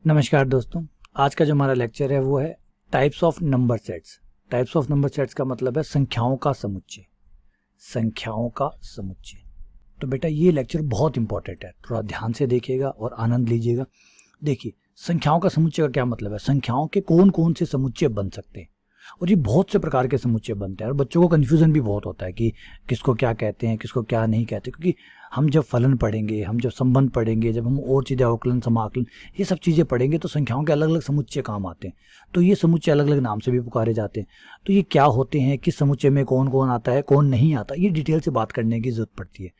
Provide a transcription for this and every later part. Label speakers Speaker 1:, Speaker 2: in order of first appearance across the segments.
Speaker 1: नमस्कार दोस्तों, आज का जो हमारा लेक्चर है वो है types of number sets. Types of number sets का मतलब है संख्याओं का समुच्चय। संख्याओं का समुच्चय। तो बेटा ये लेक्चर बहुत इंपॉर्टेंट है, थोड़ा ध्यान से देखिएगा और आनंद लीजिएगा। देखिए, संख्याओं का समुच्चय का क्या मतलब है। संख्याओं के कौन कौन से समुच्चय बन सकते हैं, और ये बहुत से प्रकार के समुच्चय बनते हैं और बच्चों को कन्फ्यूजन भी बहुत होता है कि किसको क्या कहते हैं, किसको क्या नहीं कहते। क्योंकि हम जब फलन पढ़ेंगे, हम जब संबंध पढ़ेंगे, जब हम और चीज़ें अवकलन, समाकलन, ये सब चीज़ें पढ़ेंगे तो संख्याओं के अलग अलग समुच्चय काम आते हैं। तो ये समुच्चय अलग अलग नाम से भी पुकारे जाते हैं। तो ये क्या होते हैं, किस समुच्चय में कौन कौन आता है, कौन नहीं आता, ये डिटेल से बात करने की जरूरत पड़ती है।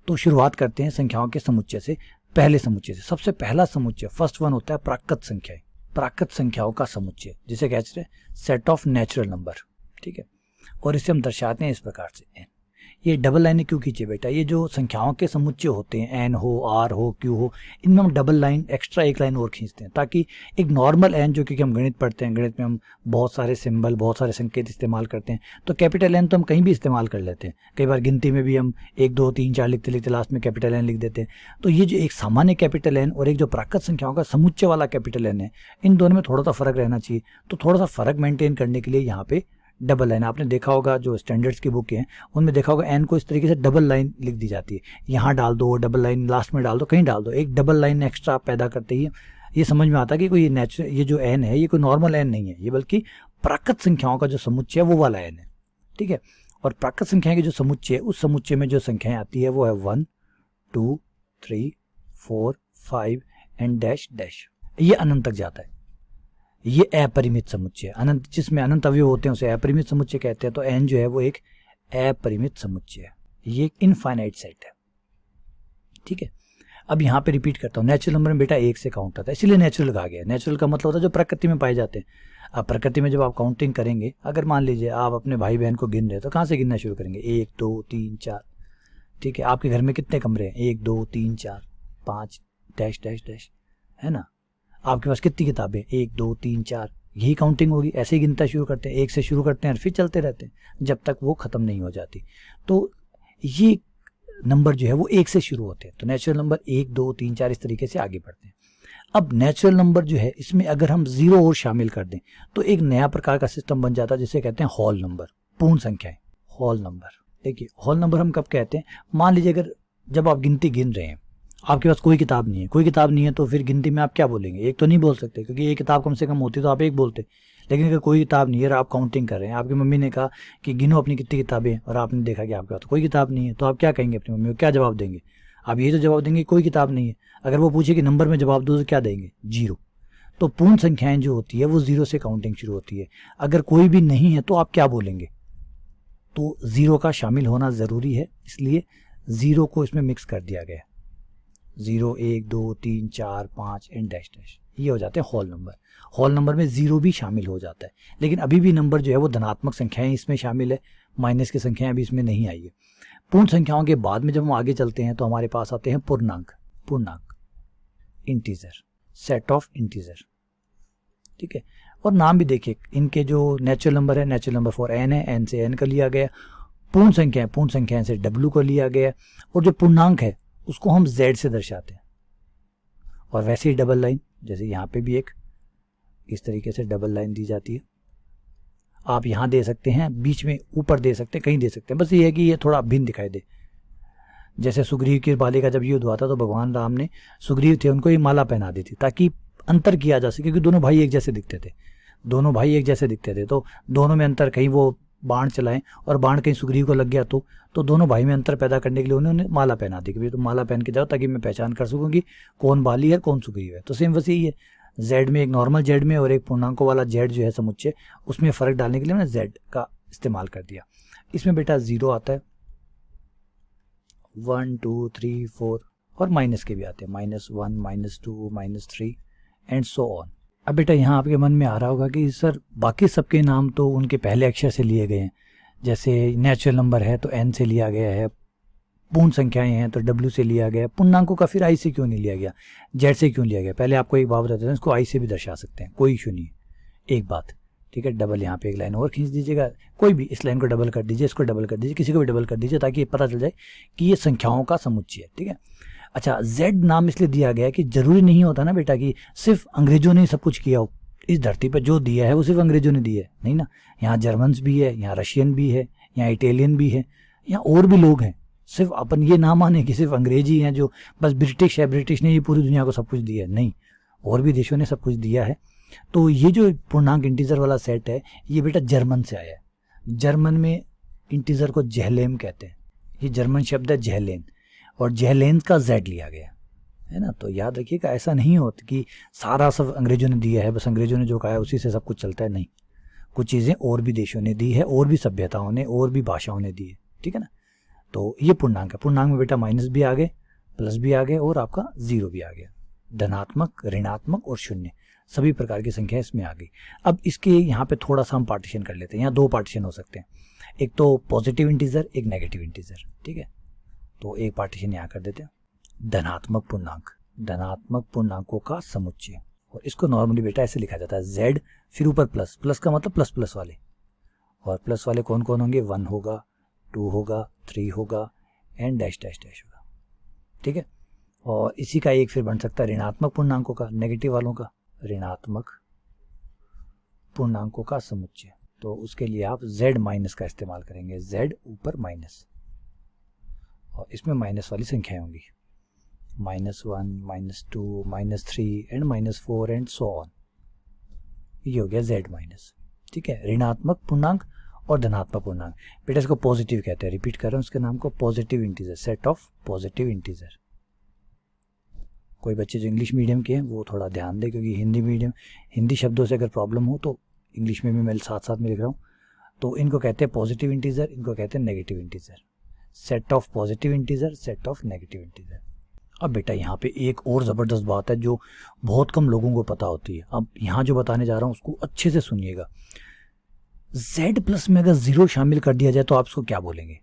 Speaker 1: तो शुरुआत करते हैं संख्याओं के समुच्चय से। पहले समुच्चय से सबसे पहला समुच्चय, फर्स्ट वन होता है प्राकृत संख्याएं। प्राकृत संख्याओं का समुच्चय जिसे कहते हैं सेट ऑफ नेचुरल नंबर। ठीक है, और इसे हम दर्शाते हैं इस प्रकार से। ये डबल लाइन क्यों खींचे बेटा, ये जो संख्याओं के समुच्चय होते हैं, एन हो, आर हो, क्यू हो, इनमें हम डबल लाइन, एक्स्ट्रा एक लाइन और खींचते हैं ताकि एक नॉर्मल एन, जो क्योंकि हम गणित पढ़ते हैं, गणित में हम बहुत सारे सिंबल, बहुत सारे संकेत इस्तेमाल करते हैं। तो कैपिटल एन तो हम कहीं भी इस्तेमाल कर लेते हैं। कई बार गिनती में भी हम 1 2 3 4 लिखते लिखते लास्ट में कैपिटल एन लिख देते हैं। तो ये जो एक सामान्य कैपिटल एन और एक जो प्राकृत संख्याओं का समुच्चय वाला कैपिटल एन है, इन दोनों में थोड़ा सा फर्क रहना चाहिए। तो थोड़ा सा फर्क मेंटेन करने के लिए यहाँ पे डबल लाइन, आपने देखा होगा जो स्टैंडर्ड्स की बुक हैं उनमें देखा होगा एन को इस तरीके से डबल लाइन लिख दी जाती है। यहाँ डाल दो डबल लाइन, लास्ट में डाल दो, कहीं डाल दो, एक डबल लाइन एक्स्ट्रा पैदा करते ही ये समझ में आता है कि कोई नेचुरल, ये जो एन है ये कोई नॉर्मल एन नहीं है, ये बल्कि प्राकृत संख्याओं का जो समुच्चय है वो वाला एन है। ठीक है, और प्राकृत संख्याएं की जो समुच्चय है, उस समुच्चय में जो संख्याएं आती है वो है 1 2 3 4 5 एंड डैश डैश। ये अनंत तक जाता है। ये अपरिमित समुच्चय, अनंत, जिसमें अनंत अवयव होते हैं उसे अपरिमित समुच्चय कहते हैं। तो एन जो है वो एक अपरिमित समुच्चय है, ये एक इनफाइनाइट सेट है। ठीक है, अब यहाँ पे रिपीट करता हूँ, नेचुरल नंबर में बेटा 1 से काउंट होता है, इसलिए नेचुरल कहा गया है। नेचुरल का मतलब होता है जो प्रकृति में पाए जाते हैं। अब प्रकृति में जब आप काउंटिंग करेंगे, अगर मान लीजिए आप अपने भाई बहन को गिन रहे हैं तो कहाँ से गिनना शुरू करेंगे, 1 2 3 4। ठीक है, आपके घर में कितने कमरे हैं, 1 2 3 4 5 डैश डैश डैश, है ना। आपके पास कितनी किताबें, 1 2 3 4, यही काउंटिंग होगी। ऐसे ही गिनता शुरू करते हैं, 1 से शुरू करते हैं और फिर चलते रहते हैं जब तक वो खत्म नहीं हो जाती। तो ये नंबर जो है वो 1 से शुरू होते हैं। तो नेचुरल नंबर 1 2 3 4 इस तरीके से आगे बढ़ते हैं। अब नेचुरल नंबर जो है, इसमें अगर हम 0 और शामिल कर दें तो एक नया प्रकार का सिस्टम बन जाता है जिसे कहते हैं होल नंबर, पूर्ण संख्याएं, होल नंबर। देखिए, होल नंबर हम कब कहते हैं, मान लीजिए अगर जब आप गिनती गिन रहे हैं, आपके पास कोई किताब नहीं है, कोई किताब नहीं है, तो फिर गिनती में आप क्या बोलेंगे, एक तो नहीं बोल सकते, क्योंकि एक किताब कम से कम होती तो आप एक बोलते। लेकिन अगर कोई किताब नहीं है और आप काउंटिंग कर रहे हैं, आपकी मम्मी ने कहा कि गिनो अपनी कितनी किताबें, और आपने देखा कि आपके पास तो कोई किताब नहीं है, तो आप क्या कहेंगे अपनी मम्मी को, क्या जवाब देंगे। आप ये तो जवाब देंगे कोई किताब नहीं है। अगर वो पूछे कि नंबर में जवाब दो तो क्या देंगे, 0। तो पूर्ण संख्याएं जो होती है वो 0 से काउंटिंग शुरू होती है। अगर कोई भी नहीं है तो आप क्या बोलेंगे, तो 0 का शामिल होना ज़रूरी है, इसलिए 0 को इसमें मिक्स कर दिया गया। 0 1 2 3 4 5 एंड डैश डैश, ये हो जाते हैं होल नंबर। होल नंबर में 0 भी शामिल हो जाता है, लेकिन अभी भी नंबर जो है वो धनात्मक संख्याएं इसमें शामिल है, माइनस की संख्याएं अभी इसमें नहीं आई है। पूर्ण संख्याओं के बाद में जब हम आगे चलते हैं तो हमारे पास आते हैं पूर्णांक, पूर्णांक, इंटीजर, सेट ऑफ इंटीजर। ठीक है, और नाम भी देखिए, इनके जो नेचुरल नंबर है, नेचुरल नंबर फॉर एन है, एन से एन का लिया गया। पूर्ण संख्याएं से डब्ल्यू को लिया गया, और जो पूर्णांक है उसको हम z से दर्शाते हैं। और वैसे ही डबल लाइन, जैसे यहाँ पे भी एक इस तरीके से डबल लाइन दी जाती है। आप यहाँ दे सकते हैं, बीच में ऊपर दे सकते हैं, कहीं दे सकते हैं, बस ये है कि ये थोड़ा भिन्न दिखाई दे। जैसे सुग्रीव की बाली का जब युद्ध हुआ था तो भगवान राम ने, सुग्रीव थे, उनको ये माला पहना दी थी ताकि अंतर किया जा सके, क्योंकि दोनों भाई एक जैसे दिखते थे, दोनों भाई एक जैसे दिखते थे। तो दोनों में अंतर, कहीं वो बाण चलाएं और बाण कहीं सुग्रीव को लग गया तो दोनों भाई में अंतर पैदा करने के लिए उन्होंने माला पहना दी कि भाई तुम माला पहन के जाओ ताकि मैं पहचान कर सकूँ कि कौन बाली है कौन सुग्रीव है। तो सेम वैसे ही है, जेड में एक नॉर्मल जेड में और एक पूर्णांकों वाला जेड जो है समुच्चय, उसमें फ़र्क डालने के लिए मैंने जेड का इस्तेमाल कर दिया। इसमें बेटा 0 आता है, 1 2 3 4, और माइनस के भी आते हैं, -1 -2 -3 एंड सो ऑन। अब बेटा यहाँ आपके मन में आ रहा होगा कि सर बाकी सबके नाम तो उनके पहले अक्षर से लिए गए हैं, जैसे नेचुरल नंबर है तो एन से लिया गया है, पूर्ण संख्याएं हैं तो डब्ल्यू से लिया गया, पूर्णांकों का फिर आई से क्यों नहीं लिया गया, जेड से क्यों लिया गया। पहले आपको एक बात बताते हैं, इसको आई से भी दर्शा सकते हैं, कोई इशू नहीं है। एक बात, ठीक है, डबल यहाँ पे एक लाइन और खींच दीजिएगा, कोई भी इस लाइन को डबल कर दीजिए, इसको डबल कर दीजिए, किसी को भी डबल कर दीजिए, ताकि ये पता चल जाए कि ये संख्याओं का समुच्चय है। ठीक है, अच्छा, जेड नाम इसलिए दिया गया कि जरूरी नहीं होता ना बेटा कि सिर्फ अंग्रेजों ने सब कुछ किया हो। इस धरती पर जो दिया है वो सिर्फ अंग्रेजों ने दिया है, नहीं ना। यहाँ जर्मन्स भी है, यहाँ रशियन भी है, यहाँ इटालियन भी है, यहाँ और भी लोग हैं। सिर्फ अपन ये ना माने कि सिर्फ अंग्रेज ही हैं जो बस ब्रिटिश है, ब्रिटिश ने ये पूरी दुनिया को सब कुछ दिया है, नहीं, और भी देशों ने सब कुछ दिया है। तो ये जो पूर्णांक इंटीजर वाला सेट है ये बेटा जर्मन से आया है। जर्मन में इंटीजर को जहलेम कहते हैं, ये जर्मन शब्द है जहलेन, और जहलेन का जेड लिया गया है ना। तो याद रखिएगा, ऐसा नहीं होता कि सारा सब अंग्रेजों ने दिया है, बस अंग्रेजों ने जो कहा है उसी से सब कुछ चलता है, नहीं। कुछ चीज़ें और भी देशों ने दी है, और भी सभ्यताओं ने, और भी भाषाओं ने दी है, ठीक है ना। तो ये पूर्णांक है। पूर्णांक में बेटा माइनस भी आ गए, प्लस भी आ गए, और आपका जीरो भी आ गया। धनात्मक, ऋणात्मक और शून्य सभी प्रकार की संख्या इसमें आ गई। अब इसके यहाँ पे थोड़ा सा हम पार्टीशन कर लेते हैं। यहाँ दो पार्टीशन हो सकते हैं, एक तो पॉजिटिव इंटीजर, एक नेगेटिव इंटीजर, ठीक है। तो एक पार्टीशन यहाँ कर देते हैं, धनात्मक पूर्णांक, धनात्मक पूर्णांकों का समुच्चय। और इसको नॉर्मली बेटा ऐसे लिखा जाता है जेड, फिर ऊपर प्लस, प्लस का मतलब प्लस प्लस वाले, और प्लस वाले कौन कौन होंगे, 1 होगा, 2 होगा, 3 होगा, एंड डैश डैश डैश होगा, ठीक है। और इसी का एक फिर बन सकता है ऋणात्मक पूर्णांकों का, नेगेटिव वालों का, ऋणात्मक पूर्णांकों का समुच्चय। तो उसके लिए आप z माइनस का इस्तेमाल करेंगे, z ऊपर माइनस, और इसमें माइनस वाली संख्याएं होंगी, -1, -2, -3 एंड -4 एंड सो ऑन। ये हो गया z माइनस, ठीक है। ऋणात्मक पूर्णांक और धनात्मक पूर्णांक, बेटा इसको पॉजिटिव कहते हैं, रिपीट कर रहे हैं उसके नाम को, positive integer, set of positive integer. कोई बच्चे जो इंग्लिश मीडियम के हैं वो थोड़ा ध्यान दें, क्योंकि हिंदी मीडियम, हिंदी शब्दों से अगर प्रॉब्लम हो तो इंग्लिश में भी मैं साथ साथ में लिख रहा हूँ। तो इनको कहते हैं पॉजिटिव इंटीजर, इनको कहते हैं negative integer, set of positive integer, set of negative integer. अब बेटा यहाँ पे एक और ज़बरदस्त बात है जो बहुत कम लोगों को पता होती है। अब यहाँ जो बताने जा रहा हूँ उसको अच्छे से सुनिएगा। z प्लस में अगर 0 शामिल कर दिया जाए तो आप इसको क्या बोलेंगे।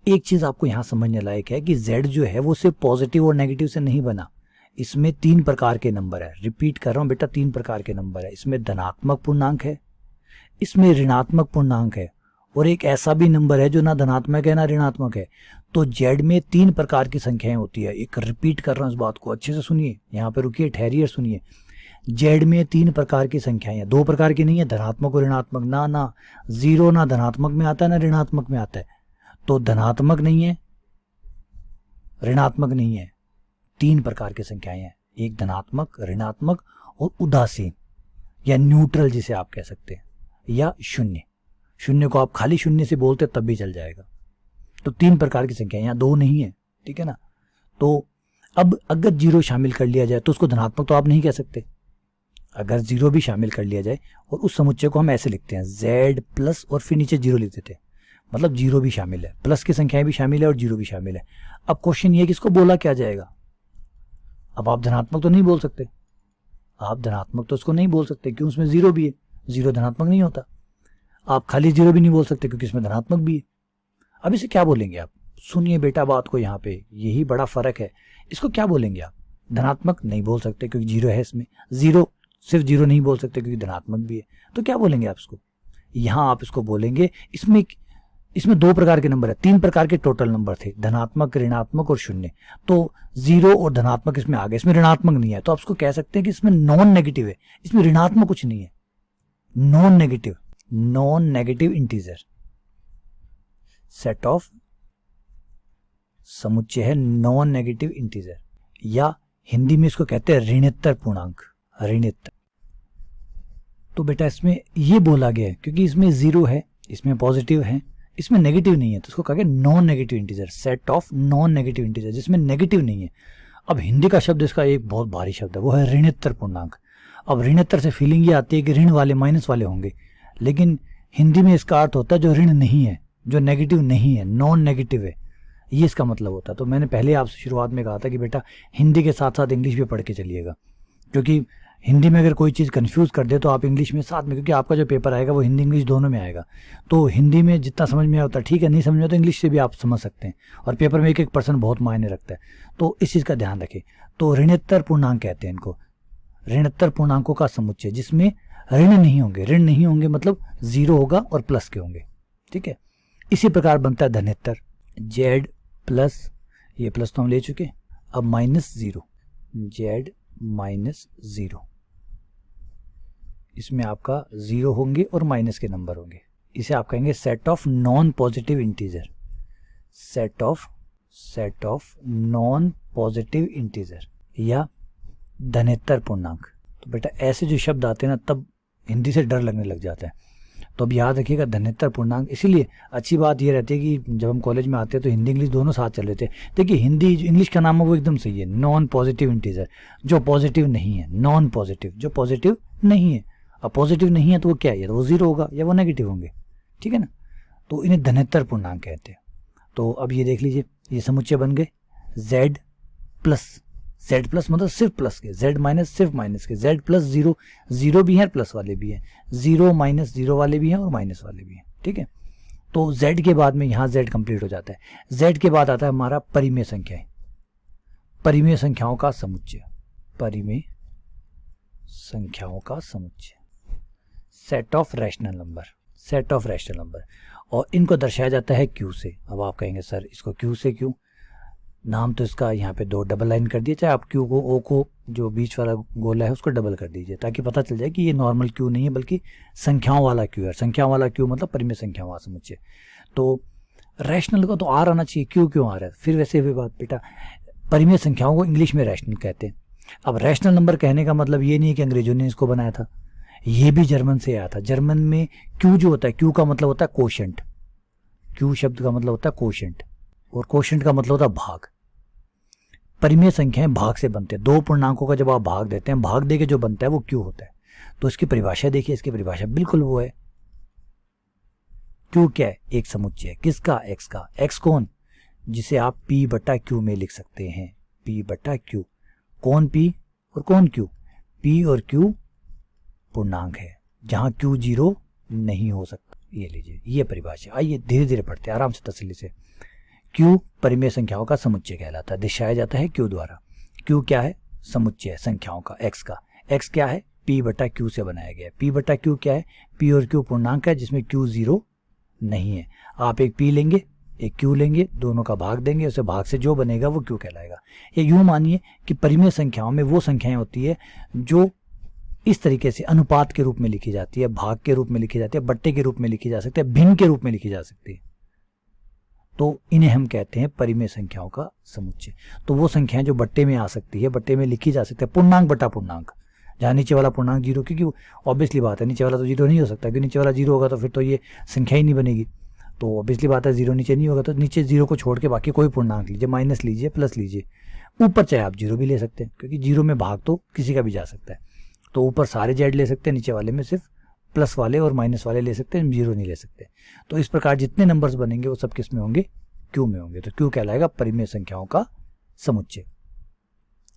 Speaker 1: एक चीज़ आपको यहाँ समझने लायक है कि z जो है वो सिर्फ पॉजिटिव और नेगेटिव से नहीं बना, इसमें 3 प्रकार के नंबर है। रिपीट कर रहा हूँ बेटा, 3 प्रकार के नंबर है। इसमें धनात्मक पूर्णांक है, इसमें ऋणात्मक पूर्णांक है, और एक ऐसा भी नंबर है जो ना धनात्मक है ना ऋणात्मक है। तो z में 3 प्रकार की संख्याएं होती है। एक रिपीट कर रहा हूँ, इस बात को अच्छे से सुनिए, यहाँ पे रुकिए, ठहरिए, सुनिए। z में 3 प्रकार की संख्याएं हैं, 2 प्रकार की नहीं है, धनात्मक और ऋणात्मक। ना 0 ना धनात्मक में आता है ना ऋणात्मक में आता है। तो धनात्मक नहीं है, ऋणात्मक नहीं है, 3 प्रकार की संख्याएं हैं, एक धनात्मक, ऋणात्मक और उदासीन या न्यूट्रल जिसे आप कह सकते हैं, या शून्य। शून्य को आप खाली शून्य से बोलते तब भी चल जाएगा। तो 3 प्रकार की संख्या, यहाँ 2 नहीं है, ठीक है ना। तो अब अगर 0 शामिल कर लिया जाए तो उसको धनात्मक तो आप नहीं कह सकते। अगर 0 भी शामिल कर लिया जाए, और उस समुच्चय को हम ऐसे लिखते हैं, z प्लस और फिर नीचे 0 लिख देते हैं, मतलब 0 भी शामिल है, प्लस की संख्याएं भी शामिल है और 0 भी शामिल है। अब क्वेश्चन ये है कि इसको बोला क्या जाएगा। अब आप धनात्मक तो नहीं बोल सकते, आप धनात्मक तो उसको नहीं बोल सकते, क्यों, उसमें 0 भी है, 0 धनात्मक नहीं होता। आप खाली 0 भी नहीं बोल सकते क्योंकि इसमें धनात्मक भी है। अब इसे क्या बोलेंगे आप, सुनिए बेटा बात को, यहाँ पे यही बड़ा फर्क है। इसको क्या बोलेंगे आप, धनात्मक नहीं बोल सकते क्योंकि 0 है इसमें, 0 सिर्फ 0 नहीं बोल सकते क्योंकि धनात्मक भी है। तो क्या बोलेंगे आप इसको, यहाँ आप इसको बोलेंगे, इसमें 2 प्रकार के नंबर है, 3 प्रकार के टोटल नंबर थे, धनात्मक, ऋणात्मक और शून्य। तो 0 और धनात्मक इसमें आ गए, इसमें ऋणात्मक नहीं है, तो आप इसको कह सकते हैं कि इसमें नॉन नेगेटिव है, इसमें ऋणात्मक कुछ नहीं है, non negative integer, set of समुच्चय है नॉन नेगेटिव इंटीजर, या हिंदी में इसको कहते हैं ऋणोत्तर पूर्णांक, ऋणोत्तर। तो बेटा इसमें ये बोला गया है क्योंकि इसमें 0 है, इसमें पॉजिटिव है, इसमें नेगेटिव नहीं है, तो उसको कहा गया non negative integer, set of non negative integer, जिसमें नेगेटिव नहीं है। अब हिंदी का शब्द इसका एक बहुत भारी शब्द है, वो है ऋणोत्तर पूर्णांक। अब ऋणोत्तर से फीलिंग ये आती है कि ऋण वाले, माइनस वाले होंगे, लेकिन हिंदी में इसका अर्थ होता है जो ऋण नहीं है, जो नेगेटिव नहीं है, नॉन नेगेटिव है, ये इसका मतलब होता है। तो मैंने पहले आपसे शुरुआत में कहा था कि बेटा हिंदी के साथ साथ इंग्लिश भी पढ़ के चलिएगा, क्योंकि हिंदी में अगर कोई चीज़ कंफ्यूज कर दे तो आप इंग्लिश में साथ में, क्योंकि आपका जो पेपर आएगा वो हिंदी इंग्लिश दोनों में आएगा। तो हिंदी में जितना समझ में आता है ठीक है, नहीं समझ में तो इंग्लिश से भी आप समझ सकते हैं, और पेपर में 1% बहुत मायने रखता है। तो इस चीज़ का ध्यान रखें। तो ऋणोत्तर पूर्णांक कहते हैं इनको, ऋणोत्तर पूर्णांकों का समुच्चय जिसमें ऋण नहीं होंगे, ऋण नहीं होंगे मतलब 0 होगा और प्लस के होंगे, ठीक है। इसी प्रकार बनता है धनोत्तर, z प्लस ये प्लस तो हम ले चुके। अब -0, z -0, इसमें आपका 0 होंगे और माइनस के नंबर होंगे। इसे आप कहेंगे set of non positive integer, set of non positive integer या धनेतर पूर्णांक। तो बेटा ऐसे जो शब्द आते हैं ना तब हिंदी से डर लगने लग जाता है। तो अब याद रखिएगा धनेतर पूर्णांक। इसीलिए अच्छी बात ये रहती है कि जब हम कॉलेज में आते हैं तो हिंदी इंग्लिश दोनों साथ चल रहे थे। देखिए हिंदी इंग्लिश का नाम है वो एकदम सही है, नॉन पॉजिटिव इंटीजर, जो पॉजिटिव नहीं है, नॉन पॉजिटिव जो पॉजिटिव नहीं है। अब पॉजिटिव नहीं है तो वो क्या है, या तो वो 0 होगा या वो नेगेटिव होंगे, ठीक है ना। तो इन्हें धनेतर पूर्णांक कहते हैं। तो अब ये देख लीजिए, ये समुच्चय बन गए z प्लस मतलब सिर्फ प्लस के, z माइनस सिर्फ माइनस के, z प्लस 0, 0 भी है प्लस वाले भी हैं, 0 माइनस 0 वाले भी हैं और माइनस वाले भी हैं, ठीक है। तो z के बाद में यहाँ z कंप्लीट हो जाता है। z के बाद आता है हमारा परिमेय संख्याएं, परिमेय संख्याओं का समुच्चय, परिमेय संख्याओं का समुच्चय, set of rational number, set of rational number. और इनको दर्शाया जाता है q से। अब आप कहेंगे सर इसको q से क्यों, नाम तो इसका यहाँ पे 2 डबल लाइन कर दिए, चाहे आप q को o को जो बीच वाला गोला है उसको डबल कर दीजिए ताकि पता चल जाए कि ये नॉर्मल q नहीं है बल्कि संख्याओं वाला q है। संख्याओं वाला q मतलब परिमेय संख्याओं का समुच्चय। तो रैशनल का तो आर आना चाहिए, q क्यों आ रहा है। फिर वैसे भी बात बेटा, परिमेय संख्याओं को इंग्लिश में रैशनल कहते हैं। अब रैशनल नंबर कहने का मतलब ये नहीं है कि अंग्रेजों ने इसको बनाया था, ये भी जर्मन से आया था। जर्मन में q जो होता है, q का मतलब होता है कोशेंट, q शब्द का मतलब होता है कोशेंट और कोशेंट का मतलब होता है भाग। परिमेय संख्याएं भाग से बनते हैं, 2 पूर्णांकों का जब आप भाग देते हैं, भाग दे के जो बनता है वो q होता है। तो इसकी परिभाषा देखिए, इसकी परिभाषा बिल्कुल वो है। q क्या है, एक समुच्चय है, किसका, x का। x कौन, जिसे आप p बटा q में लिख सकते हैं, p बटा q। कौन p और कौन q, p और q पूर्णांक है जहां q 0 नहीं हो सकता। ये लीजिए ये परिभाषा। आइए धीरे धीरे पढ़ते हैं आराम से तसल्ली से। q परिमेय संख्याओं का समुच्चय कहलाता है, दर्शाया जाता है q द्वारा। q क्या है, समुच्चय है संख्याओं का x का। x क्या है, p बटा q से बनाया गया है। p बटा q क्या है, p और q पूर्णांक है जिसमें q 0 नहीं है। आप एक p लेंगे एक q लेंगे, दोनों का भाग देंगे, उसे भाग से जो बनेगा वो q कहलाएगा। ये यूं मानिए कि परिमेय संख्याओं में वो संख्याएं होती है जो इस तरीके से अनुपात के रूप में लिखी जाती है, भाग के रूप में लिखी जाती है, बट्टे के रूप में लिखी जा सकती है, भिन्न के रूप में लिखी जा सकती है। तो इन्हें हम कहते हैं परिमेय संख्याओं का समुच्चय। तो वो संख्याएं जो बट्टे में आ सकती है, बट्टे में लिखी जा सकती है, पूर्णांक बटा पूर्णांक, जहाँ नीचे वाला पूर्णांक 0, क्योंकि ऑब्वियसली बात है नीचे वाला तो 0 नहीं हो सकता, क्योंकि नीचे वाला 0 होगा तो फिर तो ये संख्या ही नहीं बनेगी। तो ऑब्वियसली बात है 0 नीचे नहीं होगा, तो नीचे 0 को छोड़ के बाकी कोई पूर्णांक लीजिए, माइनस लीजिए, प्लस लीजिए। ऊपर चाहे आप 0 भी ले सकते हैं, क्योंकि 0 में भाग तो किसी का भी जा सकता है। तो ऊपर सारे जेड ले सकते हैं, नीचे वाले में सिर्फ प्लस वाले और माइनस वाले ले सकते हैं, 0 नहीं ले सकते। तो इस प्रकार जितने नंबर्स बनेंगे वो सब किस में होंगे, q में होंगे। तो q कहलाएगा परिमेय संख्याओं का समुच्चय।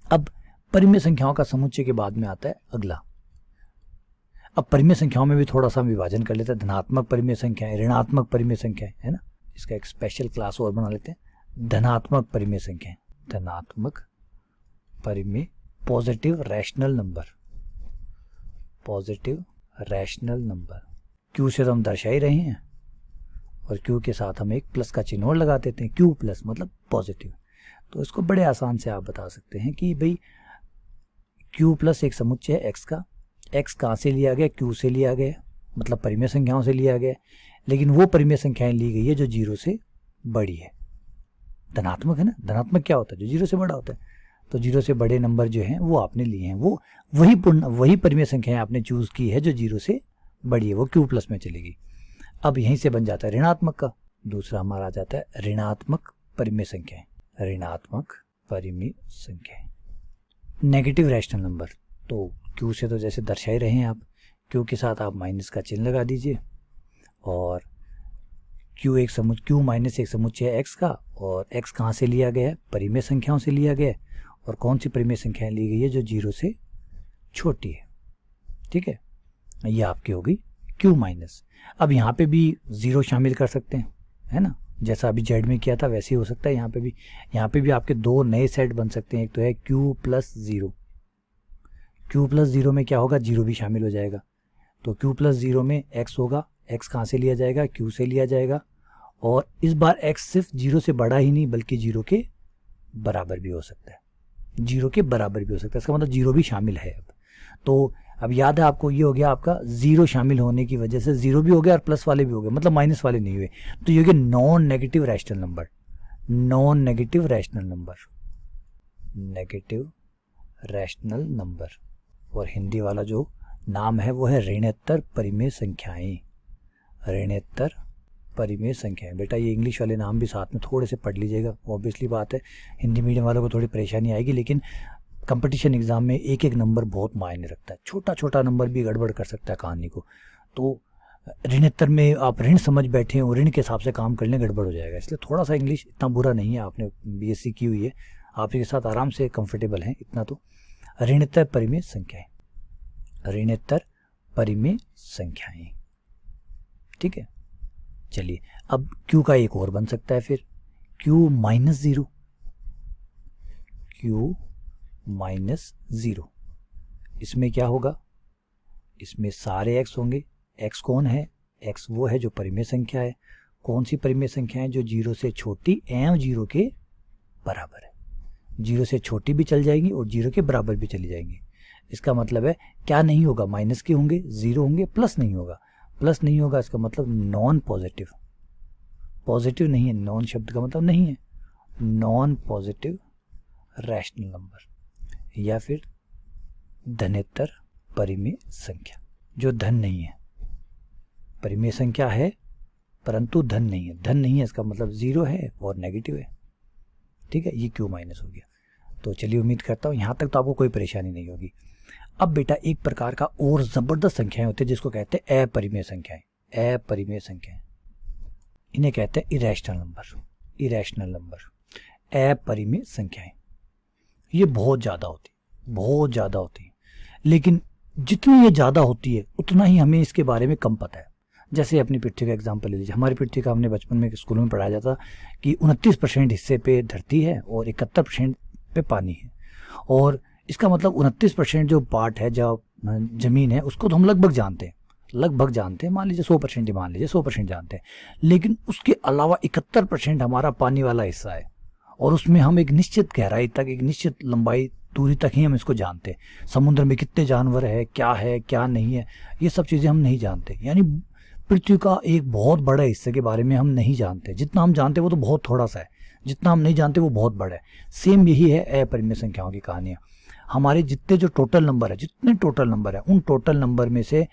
Speaker 1: अब परिमेय संख्याओं का समुच्चय के बाद में आता है अगला। अब परिमेय संख्याओं में भी थोड़ा सा विभाजन कर लेते हैं, धनात्मक परिमेय संख्याएं, ऋणात्मक परिमेय संख्याएं, है ना। इसका एक स्पेशल क्लास और बना लेते हैं, धनात्मक परिमेय संख्याएं, धनात्मक परिमेय, positive rational number, positive rational number. q से तो हम दर्शा ही रहे हैं और q के साथ हम एक प्लस का चिन्ह और लगा देते हैं, q प्लस मतलब पॉजिटिव। तो इसको बड़े आसान से आप बता सकते हैं कि भाई q प्लस एक समुच्चय है x का। x कहाँ से लिया गया, q से लिया गया, मतलब परिमेय संख्याओं से लिया गया, लेकिन वो परिमेय संख्याएं ली गई है जो 0 से बड़ी है। धनात्मक है ना, धनात्मक क्या होता है, जो 0 से बड़ा होता है। तो 0 से बड़े नंबर जो हैं वो आपने लिए हैं, वो वही परिमेय संख्याएं आपने चूज की है जो 0 से बड़ी है, वो q प्लस में चलेगी। अब यहीं से बन जाता है ऋणात्मक का। दूसरा हमारा आ जाता है ऋणात्मक परिमेय संख्याएं, ऋणात्मक परिमेय संख्याएं, नेगेटिव रैशनल नंबर। तो q से तो जैसे दर्शा ही रहे हैं आप, q के साथ आप माइनस का चिन्ह लगा दीजिए और q माइनस एक समुच्चय है x का, और x कहाँ से लिया गया है, परिमेय संख्याओं से लिया गया है। और कौन सी परिमेय संख्याएं ली गई है, जो 0 से छोटी है, ठीक है। ये आपकी होगी q माइनस। अब यहाँ पे भी 0 शामिल कर सकते हैं, है ना, जैसा अभी जेड में किया था वैसे ही हो सकता है यहाँ पे भी। यहाँ पे भी आपके 2 नए सेट बन सकते हैं, एक तो है q प्लस 0। q प्लस 0 में क्या होगा, 0 भी शामिल हो जाएगा। तो q प्लस 0 में x होगा, x कहाँ से लिया जाएगा, q से लिया जाएगा। और इस बार x सिर्फ 0 से बड़ा ही नहीं बल्कि 0 के बराबर भी हो सकता है, 0 के बराबर भी हो सकता है, इसका मतलब 0 भी शामिल है। तो अब याद है आपको, ये हो गया आपका 0 शामिल होने की वजह से 0 भी हो गया और प्लस वाले भी हो गए, मतलब माइनस वाले नहीं हुए, तो ये हो गया non negative rational number. Non negative rational number, negative rational number. और हिंदी वाला जो नाम है वो है ऋणोत्तर परिमेय संख्याएं। ऋणोत्तर परिमेय संख्याएं। बेटा ये इंग्लिश वाले नाम भी साथ में थोड़े से पढ़ लीजिएगा, ऑब्वियसली बात है हिंदी मीडियम वालों को थोड़ी परेशानी आएगी, लेकिन कंपटीशन एग्जाम में एक एक नंबर बहुत मायने रखता है, छोटा छोटा नंबर भी गड़बड़ कर सकता है कहानी को। तो ऋणोत्तर में आप ऋण समझ बैठे हो, ऋण के हिसाब से काम करने गड़बड़ हो जाएगा, इसलिए थोड़ा सा इंग्लिश इतना बुरा नहीं है, आपने बीएससी की हुई है, आप इसके साथ आराम से कंफर्टेबल हैं इतना। तो ऋणोत्तर परिमेय संख्याएं, ऋणोत्तर परिमेय संख्याएं, ठीक है। चलिए अब Q का एक और बन सकता है फिर, Q माइनस 0, Q माइनस 0। इसमें क्या होगा, इसमें सारे x होंगे। x कौन है, x वो है जो परिमेय संख्या है। कौन सी परिमेय संख्या है, जो 0 से छोटी एवं 0 के बराबर है। 0 से छोटी भी चल जाएंगी और 0 के बराबर भी चली जाएंगी। इसका मतलब है क्या नहीं होगा, माइनस के होंगे, 0 होंगे, प्लस नहीं होगा। प्लस नहीं होगा इसका मतलब नॉन पॉजिटिव, पॉजिटिव नहीं है, नॉन शब्द का मतलब नहीं है, नॉन पॉजिटिव रैशनल नंबर, या फिर धनेतर परिमेय संख्या, जो धन नहीं है। परिमेय संख्या है परंतु धन नहीं है। धन नहीं है इसका मतलब 0 है और नेगेटिव है, ठीक है। ये Q माइनस हो गया। तो चलिए उम्मीद करता हूँ यहाँ तक तो आपको कोई परेशानी नहीं होगी। अब बेटा एक प्रकार का और ज़बरदस्त संख्याएं होती है जिसको कहते हैं अपरिमेय संख्याएं। अपरिमेय संख्याएं, इन्हें कहते हैं इरेशनल नंबर। इरेशनल नंबर, अपरिमेय संख्याएं, ये बहुत ज़्यादा होती, बहुत ज़्यादा होती है, लेकिन जितनी ये ज़्यादा होती है उतना ही हमें इसके बारे में कम पता है। जैसे अपनी पृथ्वी का एग्जाम्पल ले लीजिए। हमारी पृथ्वी का हमने बचपन में स्कूलों में पढ़ाया जाता कि 29% हिस्से पे धरती है और 71% पे पानी है। और इसका मतलब 29% जो पार्ट है, जो ज़मीन है, उसको तो हम लगभग जानते हैं, लगभग जानते हैं, मान लीजिए 100% ही मान लीजिए 100% जानते हैं। लेकिन उसके अलावा 71% हमारा पानी वाला हिस्सा है और उसमें हम एक निश्चित गहराई तक, एक निश्चित लंबाई दूरी तक ही हम इसको जानते हैं। समुद्र में कितने जानवर है क्या नहीं है, ये सब चीज़ें हम नहीं जानते। यानी पृथ्वी का एक बहुत बड़े हिस्से के बारे में हम नहीं जानते। जितना हम जानते हैं वो तो बहुत थोड़ा सा है, जितना हम नहीं जानते वो बहुत बड़ा है। सेम यही है अपरिमेय संख्याओं की कहानियाँ। हमारे जितने जो टोटल नंबर है, जितने टोटल नंबर है, उन टोटल नंबर में से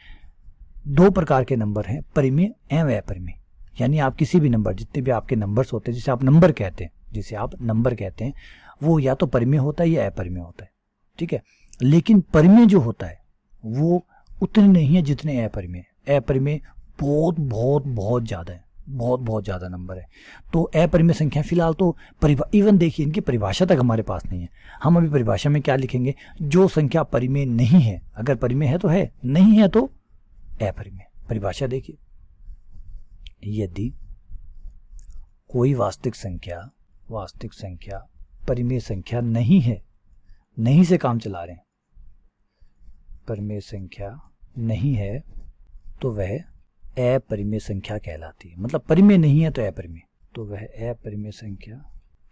Speaker 1: 2 प्रकार के नंबर हैं, परिमेय एवं अपरिमेय। यानी आप किसी भी नंबर, जितने भी आपके नंबर्स होते हैं, जिसे आप नंबर कहते हैं, जिसे आप नंबर कहते हैं, वो या तो परिमेय होता है या अपरिमेय होता है, ठीक है। लेकिन परिमेय जो होता है वो उतने नहीं है जितने अपरिमेय। अपरिमेय बहुत बहुत बहुत ज़्यादा है, बहुत बहुत ज़्यादा नंबर है। तो अपरिमेय संख्या फिलहाल तो इवन देखिए इनकी परिभाषा तक हमारे पास नहीं है। हम अभी परिभाषा में क्या लिखेंगे, जो संख्या परिमेय नहीं है, अगर परिमेय है तो है, नहीं है तो अपरिमेय। परिभाषा देखिए, यदि कोई वास्तविक संख्या परिमेय संख्या नहीं है, नहीं से काम चला रहे हैं, परिमेय संख्या नहीं है तो वह अपरिमेय संख्या कहलाती है। मतलब परिमेय नहीं है तो अपरिमेय, तो वह अपरिमेय संख्या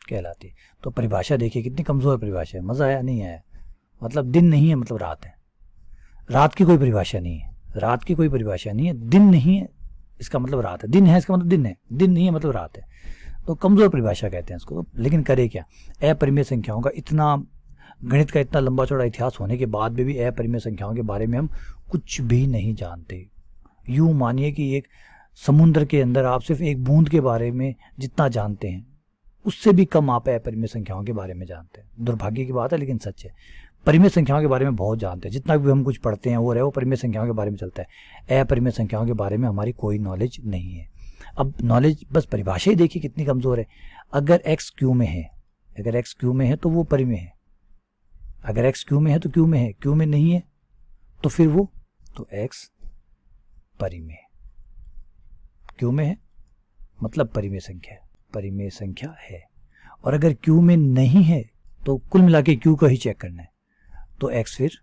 Speaker 1: कहलाती है। तो परिभाषा देखिए कितनी कमजोर परिभाषा है। मजा आया नहीं आया? मतलब दिन नहीं है मतलब रात है, रात की कोई परिभाषा नहीं है, रात की कोई परिभाषा नहीं है। दिन नहीं है इसका मतलब रात है, दिन है इसका मतलब दिन है, दिन नहीं है मतलब रात है। तो कमजोर परिभाषा कहते हैं इसको। लेकिन करे क्या, अपरिमेय संख्याओं का इतना, गणित का इतना लंबा चौड़ा इतिहास होने के बाद भी अपरिमेय संख्याओं के बारे में हम कुछ भी नहीं जानते। यूँ मानिए कि एक समुद्र के अंदर आप सिर्फ एक बूंद के बारे में जितना जानते हैं, उससे भी कम आप अपरिमेय संख्याओं के बारे में जानते हैं। दुर्भाग्य की बात है लेकिन सच है। परिमेय संख्याओं के बारे में बहुत जानते हैं, जितना भी हम कुछ पढ़ते हैं वो परिमेय संख्याओं के बारे में चलता है। अपरिमेय संख्याओं के बारे में हमारी कोई नॉलेज नहीं है। अब नॉलेज, बस परिभाषा ही देखिए कितनी कमज़ोर है। अगर x क्यू में है, अगर x क्यू में है तो वो परिमेय है, अगर x क्यू में है तो क्यू में है, क्यू में नहीं है तो फिर वो, तो x परिमेय, क्यू में है मतलब परिमेय संख्या है, परिमेय संख्या है। और अगर क्यू में नहीं है तो कुल मिला के क्यू को ही चेक करना है, तो x फिर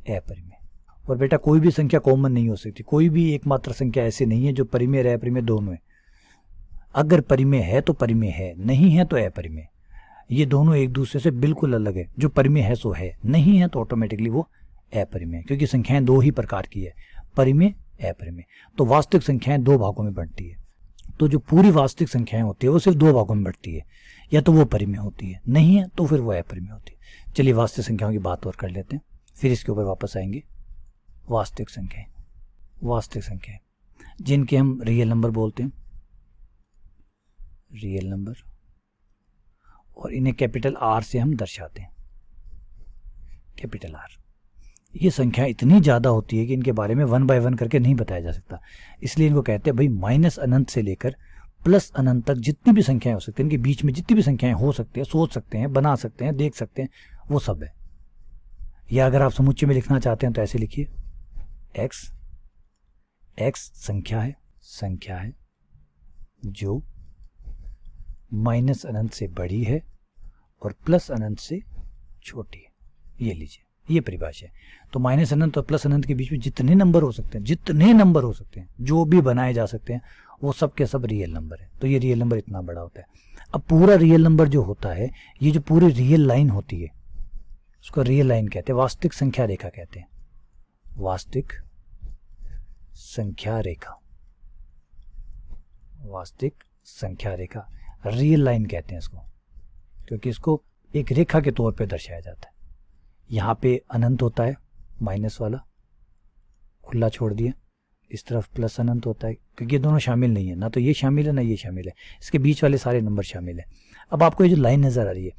Speaker 1: अपरिमेय। और बेटा कोई भी संख्या कॉमन नहीं हो सकती, कोई भी एकमात्र संख्या ऐसे नहीं है जो परिमेय और अपरिमेय दोनों है। अगर परिमेय है तो परिमेय है, नहीं है तो अपरिमेय। ये दोनों एक दूसरे से बिल्कुल अलग है। जो परिमेय है सो है, नहीं है तो ऑटोमेटिकली वो अपरिमेय, क्योंकि संख्याएं दो ही प्रकार की है, परिमेय अपरिमेय। तो वास्तविक संख्याएं दो भागों में बढ़ती है। तो जो पूरी वास्तविक संख्याएं होती है वो सिर्फ दो भागों में बढ़ती है, या तो वो परिमेय होती है, नहीं है तो फिर वो अपरिमेय होती है। चलिए वास्तविक संख्याओं की बात और कर लेते हैं, फिर इसके ऊपर वापस आएंगे। वास्तविक संख्याएं जिनके हम रियल नंबर बोलते हैं, रियल नंबर, और इन्हें कैपिटल आर से हम दर्शाते हैं, कैपिटल आर। ये संख्या इतनी ज़्यादा होती है कि इनके बारे में 1 बाय 1 करके नहीं बताया जा सकता, इसलिए इनको कहते हैं भाई माइनस अनंत से लेकर प्लस अनंत तक जितनी भी संख्याएं हो सकती हैं, इनके बीच में जितनी भी संख्याएं हो सकती हैं, सोच सकते हैं, बना सकते हैं, देख सकते हैं, वो सब है। या अगर आप समुच्चय में लिखना चाहते हैं तो ऐसे लिखिए, एक्स संख्या है जो माइनस अनंत से बड़ी है और प्लस अनंत से छोटी है। ये लीजिए, ये परिभाषा है। तो माइनस अनंत और प्लस अनंत के बीच में जितने नंबर हो सकते हैं, जो भी बनाए जा सकते हैं, वो सब के सब रियल नंबर है। तो ये रियल नंबर इतना बड़ा होता है। अब पूरा रियल नंबर जो होता है, ये जो पूरी रियल लाइन होती है, उसको रियल लाइन कहते हैं, वास्तविक संख्या रेखा कहते हैं, वास्तविक संख्या रेखा, रियल लाइन कहते हैं इसको, क्योंकि इसको एक रेखा के तौर पे दर्शाया जाता है। यहाँ पे अनंत होता है, माइनस वाला खुला छोड़ दिया, इस तरफ प्लस अनंत होता है, क्योंकि ये दोनों शामिल नहीं है, ना तो ये शामिल है ना ये शामिल है, इसके बीच वाले सारे नंबर शामिल है। अब आपको ये जो लाइन नज़र आ रही है,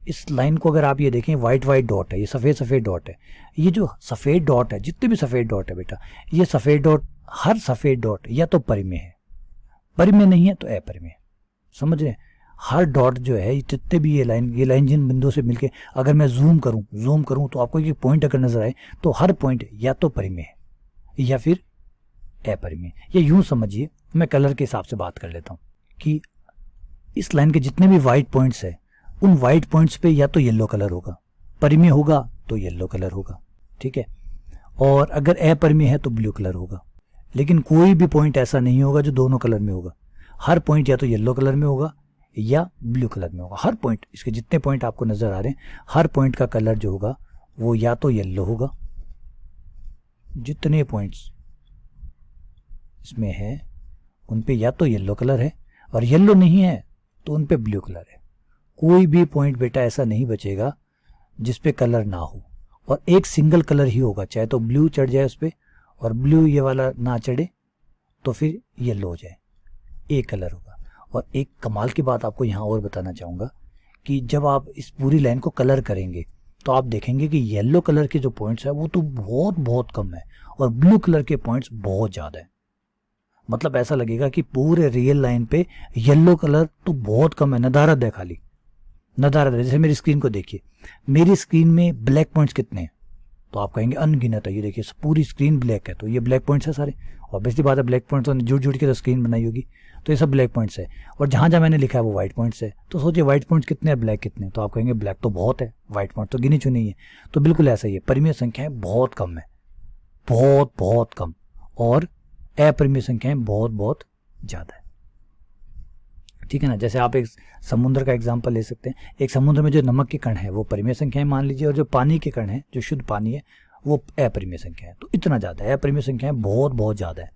Speaker 1: इस लाइन को अगर आप ये देखें, वाइट डॉट है, ये सफ़ेद डॉट है। ये जो सफ़ेद डॉट है, जितने भी सफ़ेद डॉट है बेटा, ये सफ़ेद डॉट, हर सफ़ेद डॉट या तो परिमेय है, परिमेय नहीं है तो अपरिमेय। समझ रहे हैं? हर डॉट जो है, जितने भी ये लाइन जिन बिंदुओं से मिलके अगर मैं जूम करूं तो आपको ये पॉइंट अगर नजर आए तो हर पॉइंट या तो परिमेय है या फिर अपरिमेय। ये यूं समझिए, मैं कलर के हिसाब से बात कर लेता हूं कि इस लाइन के जितने भी वाइट पॉइंट्स है, उन वाइट पॉइंट्स पे या तो येलो कलर होगा, परिमेय होगा तो येलो कलर होगा, ठीक है, और अगर अपरिमेय है तो ब्लू कलर होगा। लेकिन कोई भी पॉइंट ऐसा नहीं होगा जो दोनों कलर में होगा। हर पॉइंट या तो येलो कलर में होगा या ब्लू कलर में होगा। हर पॉइंट, इसके जितने पॉइंट आपको नजर आ रहे हैं, हर पॉइंट का कलर जो होगा वो या तो येलो होगा, जितने पॉइंट्स इसमें है उन पे या तो येलो कलर है, और येलो नहीं है तो उन पे ब्लू कलर है। कोई भी पॉइंट बेटा ऐसा नहीं बचेगा जिस पे कलर ना हो, और एक सिंगल कलर ही होगा, चाहे तो ब्लू चढ़ जाए उस पर और ब्लू ये वाला ना चढ़े तो फिर येलो हो जाए, एक कलर होगा। और एक कमाल की बात आपको यहाँ और बताना चाहूँगा कि जब आप इस पूरी लाइन को कलर करेंगे तो आप देखेंगे कि येलो कलर के जो पॉइंट्स है वो तो बहुत कम है, और ब्लू कलर के पॉइंट्स बहुत ज़्यादा है। मतलब ऐसा लगेगा कि पूरे रियल लाइन पे येलो कलर तो बहुत कम है, नदारद है, खाली नदारद है। जैसे मेरी स्क्रीन को देखिए, मेरी स्क्रीन में ब्लैक पॉइंट्स कितने हैं तो आप कहेंगे अनगिनत है। ये देखिए पूरी स्क्रीन ब्लैक है, तो ये ब्लैक पॉइंट्स है सारे। ऑब्वियसली बात है, ब्लैक पॉइंट्स जुड़ के तो स्क्रीन बनाई होगी, तो ये सब ब्लैक पॉइंट्स है। और जहाँ जहाँ मैंने लिखा है वो व्हाइट पॉइंट्स है। तो सोचिए व्हाइट पॉइंट्स कितने हैं, ब्लैक कितने हैं, तो आप कहेंगे ब्लैक तो बहुत है, व्हाइट पॉइंट तो गिनी चुनी है। तो बिल्कुल ऐसा ही है, परिमेय संख्याएं बहुत कम है, बहुत कम, और अपरिमेय संख्याएं बहुत ज़्यादा है, ठीक है ना। जैसे आप एक समुद्र का एग्जाम्पल ले सकते हैं। एक समुद्र में जो नमक के कण है वो परिमेय संख्याएं मान लीजिए, और जो पानी के कण है, जो शुद्ध पानी है, वो अपरिमेय संख्या है। तो इतना ज़्यादा है, अपरिमेय संख्याएं बहुत ज़्यादा है,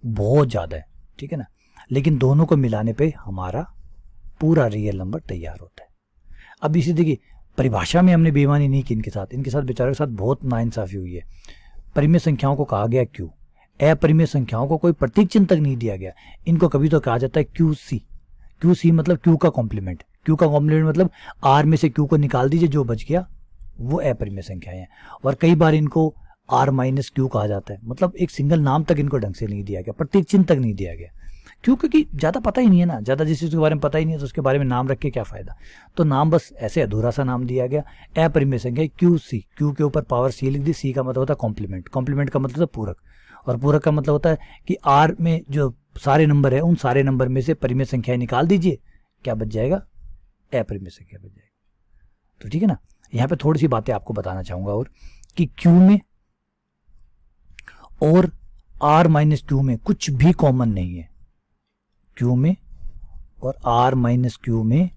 Speaker 1: बहुत ज़्यादा है, ठीक है ना। लेकिन दोनों को मिलाने पे हमारा पूरा रियल नंबर तैयार होता है। अब इसी देखिए, परिभाषा में हमने बेईमानी नहीं की इनके साथ बेचारों के साथ बहुत नाइंसाफी हुई है। परिमेय संख्याओं को कहा गया क्यू, अपरिमेय संख्याओं को कोई प्रतीक चिन्ह तक नहीं दिया गया। इनको कभी तो कहा जाता है क्यू सी मतलब क्यू का कॉम्प्लीमेंट। क्यू का कॉम्प्लीमेंट मतलब आर में से क्यू को निकाल दीजिए, जो बच गया वो अपरिमेय संख्याएं हैं। और कई बार इनको आर माइनस क्यू कहा जाता है, मतलब एक सिंगल नाम तक इनको ढंग से नहीं दिया गया, प्रतीक चिन्ह तक नहीं दिया गया। क्यों? क्योंकि ज़्यादा पता ही नहीं है ना, ज़्यादा जिस चीज़ के बारे में पता ही नहीं है तो उसके बारे में नाम रख के क्या फ़ायदा। तो नाम बस ऐसे अधूरा सा नाम दिया गया, अपरिमेय संख्या क्यू सी, क्यू के ऊपर पावर सी लिख दी, सी का मतलब होता है कॉम्प्लीमेंट, कॉम्प्लीमेंट का मतलब होता है पूरक, और पूरक का मतलब होता है कि आर में जो सारे नंबर है उन सारे नंबर में से परिमेय संख्याएं निकाल दीजिए, क्या बच जाएगा? अपरिमेय संख्या बच जाएगा। तो ठीक है ना। यहाँ पे थोड़ी सी बातें आपको बताना चाहूँगा और कि क्यू में और आर माइनस क्यू में कुछ भी कॉमन नहीं है। क्यू में और आर माइनस क्यू में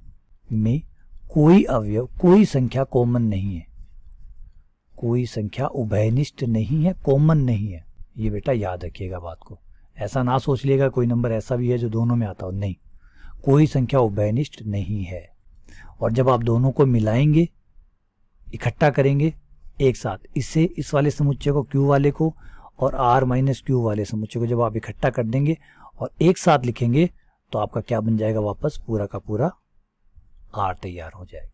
Speaker 1: कोई अवयव, कोई संख्या कॉमन नहीं है, कोई संख्या उभयनिष्ठ नहीं है, कॉमन नहीं है। ये बेटा याद रखिएगा बात को, ऐसा ना सोच लिएगा कोई नंबर ऐसा भी है जो दोनों में आता हो, नहीं, कोई संख्या उभयनिष्ठ नहीं है। और जब आप दोनों को मिलाएंगे, इकट्ठा करेंगे एक साथ, इससे इस वाले समुच्चय को Q वाले को और R माइनस Q वाले समुच्चय को जब आप इकट्ठा कर देंगे और एक साथ लिखेंगे तो आपका क्या बन जाएगा, वापस पूरा का पूरा R तैयार हो जाएगा।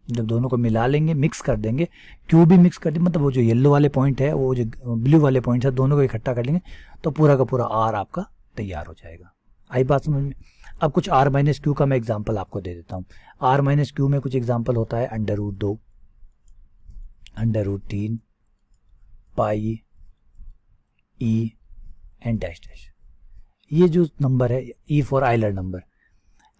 Speaker 1: जब दोनों को मिला लेंगे, मिक्स कर देंगे, Q भी मिक्स कर देंगे, मतलब वो जो येलो वाले पॉइंट है, वो जो ब्लू वाले पॉइंट है, दोनों को इकट्ठा कर लेंगे तो पूरा का पूरा R आपका तैयार हो जाएगा। आई बात समझ में? अब कुछ R माइनस Q का मैं एग्जाम्पल आपको दे देता हूँ। R माइनस Q में कुछ एग्जाम्पल होता है √2, √3, पाई, E एंड डैश डैश। ये जो नंबर है, E फॉर आइलर नंबर,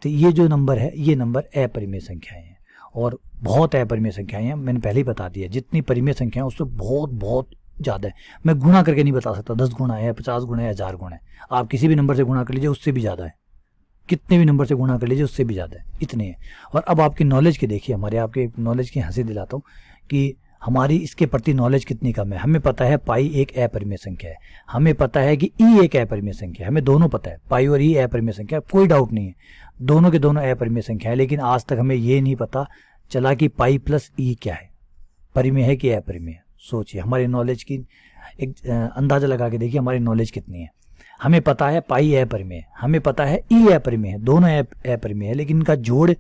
Speaker 1: तो ये जो नंबर है, ये नंबर अपरिमेय संख्याएं हैं और बहुत अपरिमेय संख्याएं हैं। मैंने पहले ही बता दिया, जितनी परिमेय संख्याएं उससे बहुत बहुत ज़्यादा है। मैं गुणा करके नहीं बता सकता, 10 गुणा है, 50 गुणा है, 1000 गुणा है। आप किसी भी नंबर से गुणा कर लीजिए, उससे भी ज़्यादा है। कितने भी नंबर से गुणा कर लीजिए, उससे भी ज़्यादा है, इतने हैं। और अब आपकी नॉलेज की देखिए, हमारे आपके नॉलेज की हंसी दिलाता हूँ कि हमारी इसके प्रति नॉलेज कितनी कम है। हमें पता है पाई एक अपरिमेय संख्या है, हमें पता है कि ई एक अपरिमेय संख्या है, हमें दोनों पता है, पाई और ई अपरिमेय संख्या, कोई डाउट नहीं है, दोनों के दोनों अपरिमेय संख्या है। लेकिन आज तक हमें ये नहीं पता चला कि पाई प्लस ई क्या है, परिमेय है कि अपरिमेय। सोचिए, हमारी नॉलेज की एक अंदाजा लगा के देखिए हमारी नॉलेज कितनी है। हमें पता है पाई अपरिमेय, हमें पता है ई अपरिमेय है, दोनों अपरिमेय है, लेकिन इनका जोड़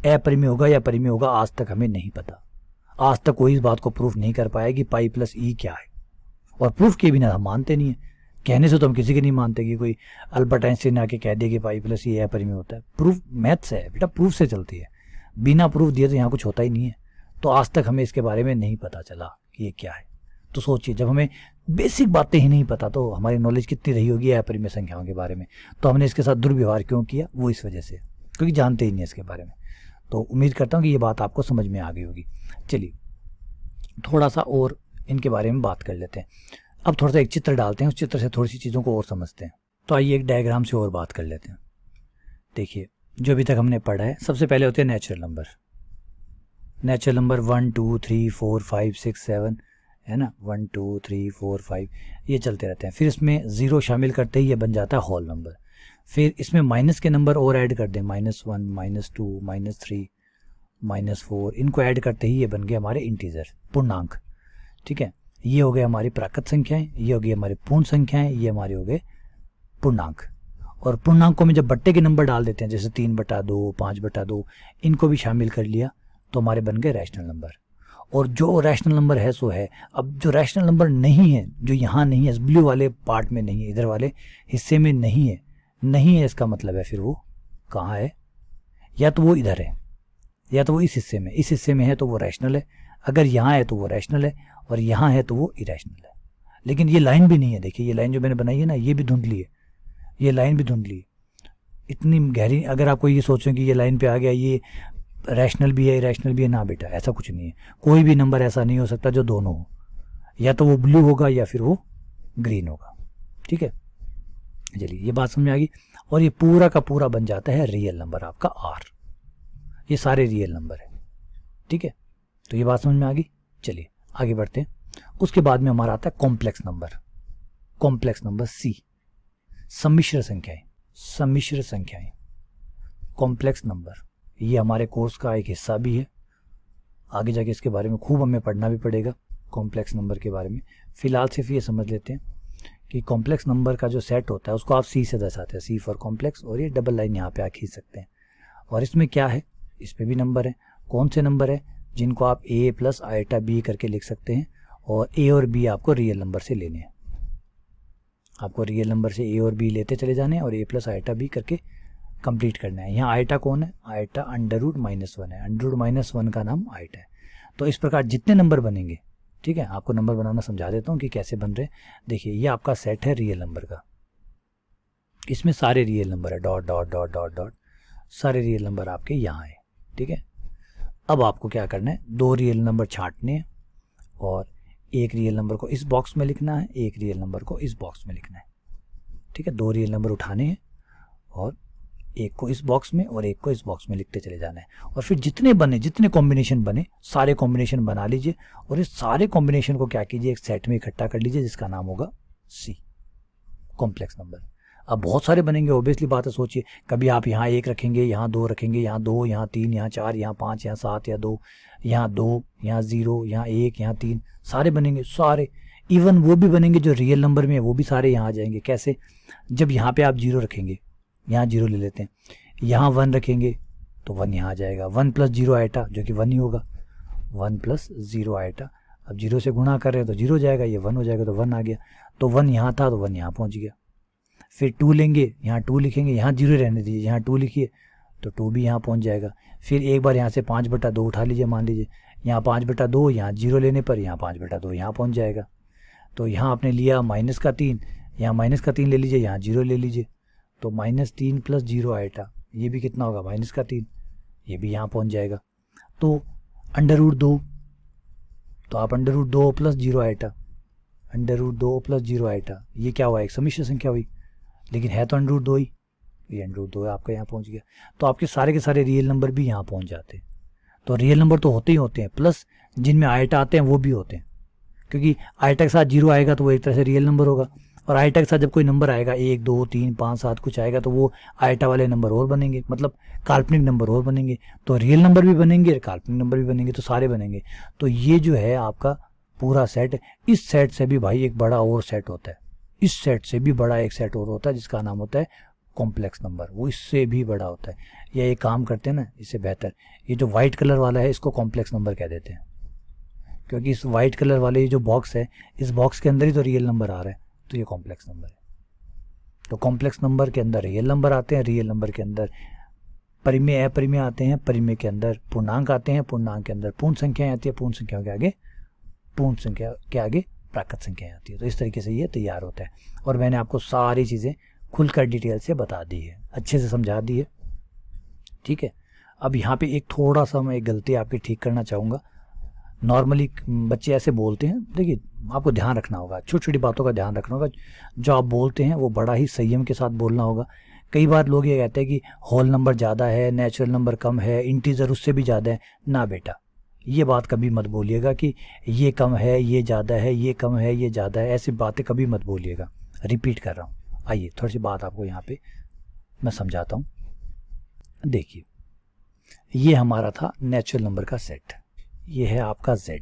Speaker 1: अपरिमेय होगा या परिमेय होगा आज तक हमें नहीं पता। आज तक कोई इस बात को प्रूफ नहीं कर पाया कि पाई प्लस ई क्या है, और प्रूफ के बिना हम मानते नहीं है। कहने से तो हम किसी के नहीं मानते कि कोई अल्बर्ट आइंस्टाइन आके कह दे कि पाई प्लस ई अपरिमेय होता है। प्रूफ मैथ्स है बेटा, प्रूफ से चलती है, बिना प्रूफ दिए तो यहाँ कुछ होता ही नहीं है। तो आज तक हमें इसके बारे में नहीं पता चला कि ये क्या है। तो सोचिए, जब हमें बेसिक बातें ही नहीं पता तो हमारी नॉलेज कितनी रही होगी अपरिमेय संख्याओं के बारे में। तो हमने इसके साथ दुर्व्यवहार क्यों किया, वो इस वजह से, क्योंकि जानते ही नहीं इसके बारे में। तो उम्मीद करता हूँ कि ये बात आपको समझ में आ गई होगी। चलिए थोड़ा सा और इनके बारे में बात कर लेते हैं। अब थोड़ा सा एक चित्र डालते हैं, उस चित्र से थोड़ी सी चीज़ों को और समझते हैं। तो आइए एक डायग्राम से और बात कर लेते हैं। देखिए, जो अभी तक हमने पढ़ा है, सबसे पहले होते हैं नेचुरल नंबर। नेचुरल नंबर 1 2 3 4 5 6 7 है ना, 1 2 3 4 5 ये चलते रहते हैं। फिर इसमें 0 शामिल करते ही ये बन जाता है होल नंबर। फिर इसमें माइनस के नंबर और ऐड कर दें, -1 -2 -3 -4, इनको ऐड करते ही ये बन गए हमारे इंटीजर, पूर्णांक। ठीक है, ये हो गए हमारी प्राकृत संख्याएं, ये हो गई हमारी पूर्ण संख्याएं, ये हमारे हो गए पूर्णांक। और पूर्णांकों में जब बट्टे के नंबर डाल देते हैं, जैसे 3/2 5/2, इनको भी शामिल कर लिया तो हमारे बन गए रैशनल नंबर। और जो रैशनल नंबर है सो है। अब जो रैशनल नंबर नहीं है, जो यहाँ नहीं है, ब्लू वाले पार्ट में नहीं है, इधर वाले हिस्से में नहीं है, नहीं है इसका मतलब है फिर वो कहाँ है, या तो वो इधर है या तो वो इस हिस्से में, इस हिस्से में है तो वो रैशनल है, अगर यहाँ है तो वो रैशनल है, और यहाँ है तो वो इरैशनल है। लेकिन ये लाइन भी नहीं है, देखिए ये लाइन जो मैंने बनाई है ना, ये भी धुंधली है, ये लाइन भी धुंधली है, इतनी गहरी। अगर आपको ये सोचें कि ये लाइन पे आ गया, ये रैशनल भी है इरैशनल भी है, ना बेटा ऐसा कुछ नहीं है। कोई भी नंबर ऐसा नहीं हो सकता जो दोनों हो, या तो वो ब्लू होगा या फिर वो ग्रीन होगा। ठीक है, चलिए ये बात समझ में आ गई। और ये पूरा का पूरा बन जाता है रियल नंबर आपका R। ये सारे रियल नंबर है। ठीक है, तो ये बात समझ में आ गई। चलिए आगे बढ़ते हैं। उसके बाद में हमारा आता है complex number. Complex number C, सम्मिश्र संख्याएं, सम्मिश्र संख्याएं, कॉम्प्लेक्स नंबर। ये हमारे कोर्स का एक हिस्सा भी है, आगे जाके इसके बारे में खूब हमें पढ़ना भी पड़ेगा, कॉम्प्लेक्स नंबर के बारे में। फिलहाल सिर्फ ये समझ लेते हैं कि कॉम्प्लेक्स नंबर का जो सेट होता है उसको आप C से दर्शाते हैं, C फॉर कॉम्प्लेक्स, और ये डबल लाइन यहाँ पे आप खींच सकते हैं। और इसमें क्या है, इस पे भी नंबर है। कौन से नंबर है, जिनको आप A + आइटा B करके लिख सकते हैं, और A और B आपको रियल नंबर से लेने हैं। आपको रियल नंबर से A और B लेते चले जाने हैं और A + आइटा B करके कंप्लीट करना है। यहाँ आइटा कौन है, आइटा √-1 है, √-1 का नाम आइटा है। तो इस प्रकार जितने नंबर बनेंगे, ठीक है, आपको नंबर बनाना समझा देता हूँ कि कैसे बन रहे। देखिए ये आपका सेट है रियल नंबर का, इसमें सारे रियल नंबर है, dot dot dot dot dot, सारे रियल नंबर आपके यहाँ है। ठीक है, अब आपको क्या करना है, 2 रियल नंबर छांटने हैं और एक रियल नंबर को इस बॉक्स में लिखना है, एक रियल नंबर को इस बॉक्स में लिखना है। ठीक है, 2 रियल नंबर उठाने हैं और एक को इस बॉक्स में और एक को इस बॉक्स में लिखते चले जाना है। और फिर जितने बने, जितने कॉम्बिनेशन बने, सारे कॉम्बिनेशन बना लीजिए और इस सारे कॉम्बिनेशन को क्या कीजिए, एक सेट में इकट्ठा कर लीजिए जिसका नाम होगा C, कॉम्प्लेक्स नंबर। अब बहुत सारे बनेंगे, ऑब्वियसली बात है। सोचिए, कभी आप यहाँ 1 रखेंगे, यहाँ 2 रखेंगे, यहाँ 2, यहाँ 3, यहाँ 4, यहाँ 5, यहाँ 7, यहाँ 2, यहाँ 2, यहाँ 0, यहाँ 1, यहाँ 3, सारे बनेंगे, सारे। इवन वो भी बनेंगे जो रियल नंबर में है, वो भी सारे यहाँ आ जाएंगे। कैसे? जब यहाँ पे आप 0 रखेंगे, यहाँ 0 ले लेते हैं, यहाँ 1 रखेंगे तो 1 यहाँ आ जाएगा। 1 + 0 आइटा जो कि 1 ही होगा, 1 + 0 आइटा। अब 0 से गुणा कर रहे हैं तो 0 जाएगा, ये 1 हो जाएगा तो 1 आ गया। तो 1 यहाँ था तो 1 यहाँ पहुँच गया। फिर 2 लेंगे, यहाँ 2 लिखेंगे, यहाँ 0 रहने दीजिए, यहाँ 2 लिखिए तो 2 भी यहाँ पहुँच जाएगा। फिर एक बार यहाँ से 5/2 उठा लीजिए, मान लीजिए यहाँ 5/2, यहाँ 0 लेने पर यहाँ 5/2 यहाँ पहुँच जाएगा। तो यहाँ आपने लिया -3, यहाँ -3 ले लीजिए, यहाँ 0 ले लीजिए तो -3 + 0 आइटा, ये भी कितना होगा, -3, ये भी यहाँ पहुँच जाएगा। तो √2, तो आप √2 + 0 आइटा, √2 + 0 आइटा, ये क्या हुआ, एक समिश्र संख्या हुई, लेकिन है तो √2 ही, ये √2 आपका यहाँ पहुँच गया। तो आपके सारे के सारे रियल नंबर भी यहाँ पहुँच जाते हैं। तो रियल नंबर तो होते ही होते हैं, प्लस जिनमें आइटा आते हैं वो भी होते हैं, क्योंकि आइटा के साथ 0 आएगा तो वो एक तरह से रियल नंबर होगा, और आइटा के साथ जब कोई नंबर आएगा 1, 2, 3, 5, 7 कुछ आएगा तो वो आइटा वाले नंबर और बनेंगे, मतलब काल्पनिक नंबर और बनेंगे। तो रियल नंबर भी बनेंगे, काल्पनिक नंबर भी बनेंगे, तो सारे बनेंगे। तो ये जो है आपका पूरा सेट, इस सेट से भी भाई एक बड़ा और सेट होता है, इस सेट से भी बड़ा एक सेट और होता है जिसका नाम होता है कॉम्प्लेक्स नंबर, वो इससे भी बड़ा होता है। या एक काम करते हैं ना, इससे बेहतर, ये जो वाइट कलर वाला है इसको कॉम्प्लेक्स नंबर कह देते हैं, क्योंकि इस वाइट कलर वाले जो बॉक्स है, इस बॉक्स के अंदर ही तो रियल नंबर आ रहा है, तो ये कॉम्प्लेक्स नंबर है। तो कॉम्प्लेक्स नंबर के अंदर रियल नंबर आते हैं, रियल नंबर के अंदर परिमेय अपरिमेय आते हैं, परिमेय के अंदर पूर्णांक आते हैं, पूर्णांक के अंदर पूर्ण संख्याएं आती है, पूर्ण संख्याओं के आगे पूर्ण संख्या के आगे प्राकृत संख्याएं आती है। तो इस तरीके से ये तैयार होता है। और मैंने आपको सारी चीज़ें खुलकर डिटेल से बता दी है, अच्छे से समझा दी है, ठीक है। अब यहाँ पे एक थोड़ा सा मैं एक गलती आपकी ठीक करना चाहूँगा। नॉर्मली बच्चे ऐसे बोलते हैं, देखिए आपको ध्यान रखना होगा, छोटी छोटी बातों का ध्यान रखना होगा। जो आप बोलते हैं वो बड़ा ही संयम के साथ बोलना होगा। कई बार लोग ये कहते हैं कि होल नंबर ज़्यादा है, नेचुरल नंबर कम है, इंटीजर उससे भी ज़्यादा है। ना बेटा, ये बात कभी मत बोलिएगा कि ये कम है, ये ज़्यादा है, ये कम है, ये ज़्यादा है, ऐसी बातें कभी मत बोलिएगा। रिपीट कर रहा हूँ, आइए थोड़ी सी बात आपको यहाँ पे मैं समझाता हूँ। देखिए, ये हमारा था नेचुरल नंबर का सेट, ये है आपका Z,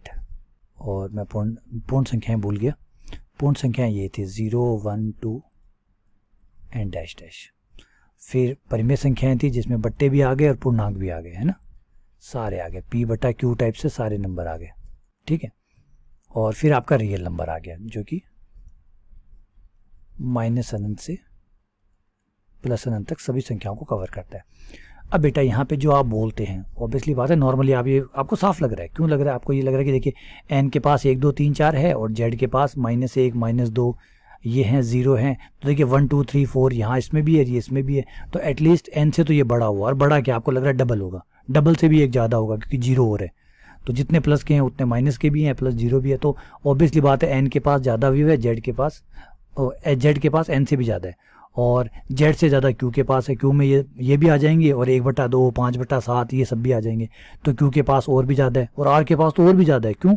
Speaker 1: और मैं पूर्ण संख्याएं भूल गया। पूर्ण संख्याएं ये थी 0, 1, 2 एंड डैश डैश। फिर परिमेय संख्याएं थी जिसमें बट्टे भी आ गए और पूर्णांक भी आ गए, है ना, सारे आ गए, P/Q टाइप से सारे नंबर आ गए, ठीक है। और फिर आपका रियल नंबर आ गया जो कि -अनंत से +अनंत तक सभी संख्याओं को कवर करता है। अब बेटा यहाँ पे जो आप बोलते हैं, ऑब्वियसली बात है, नॉर्मली आप ये आपको साफ लग रहा है। क्यों लग रहा है आपको? ये लग रहा है कि देखिए n के पास 1, 2, 3, 4 है और z के पास -1, -2 ये हैं, 0 हैं। तो देखिए 1, 2, 3, 4 यहाँ इसमें भी है, ये इसमें भी है, तो एटलीस्ट n से तो ये बड़ा हुआ। और बड़ा क्या आपको लग रहा है? डबल होगा, डबल से भी एक ज़्यादा होगा क्योंकि 0 और है। तो जितने प्लस के हैं उतने माइनस के भी हैं, प्लस 0 भी है। तो ऑब्वियसली बात है n के पास ज़्यादा व्यू है, z के पास n से भी ज़्यादा है, और z से ज़्यादा q के पास है। q में ये भी आ जाएंगे, और 1/2, 5/7 ये सब भी आ जाएंगे। तो q के पास और भी ज़्यादा है, और r के पास तो और भी ज़्यादा है। क्यों?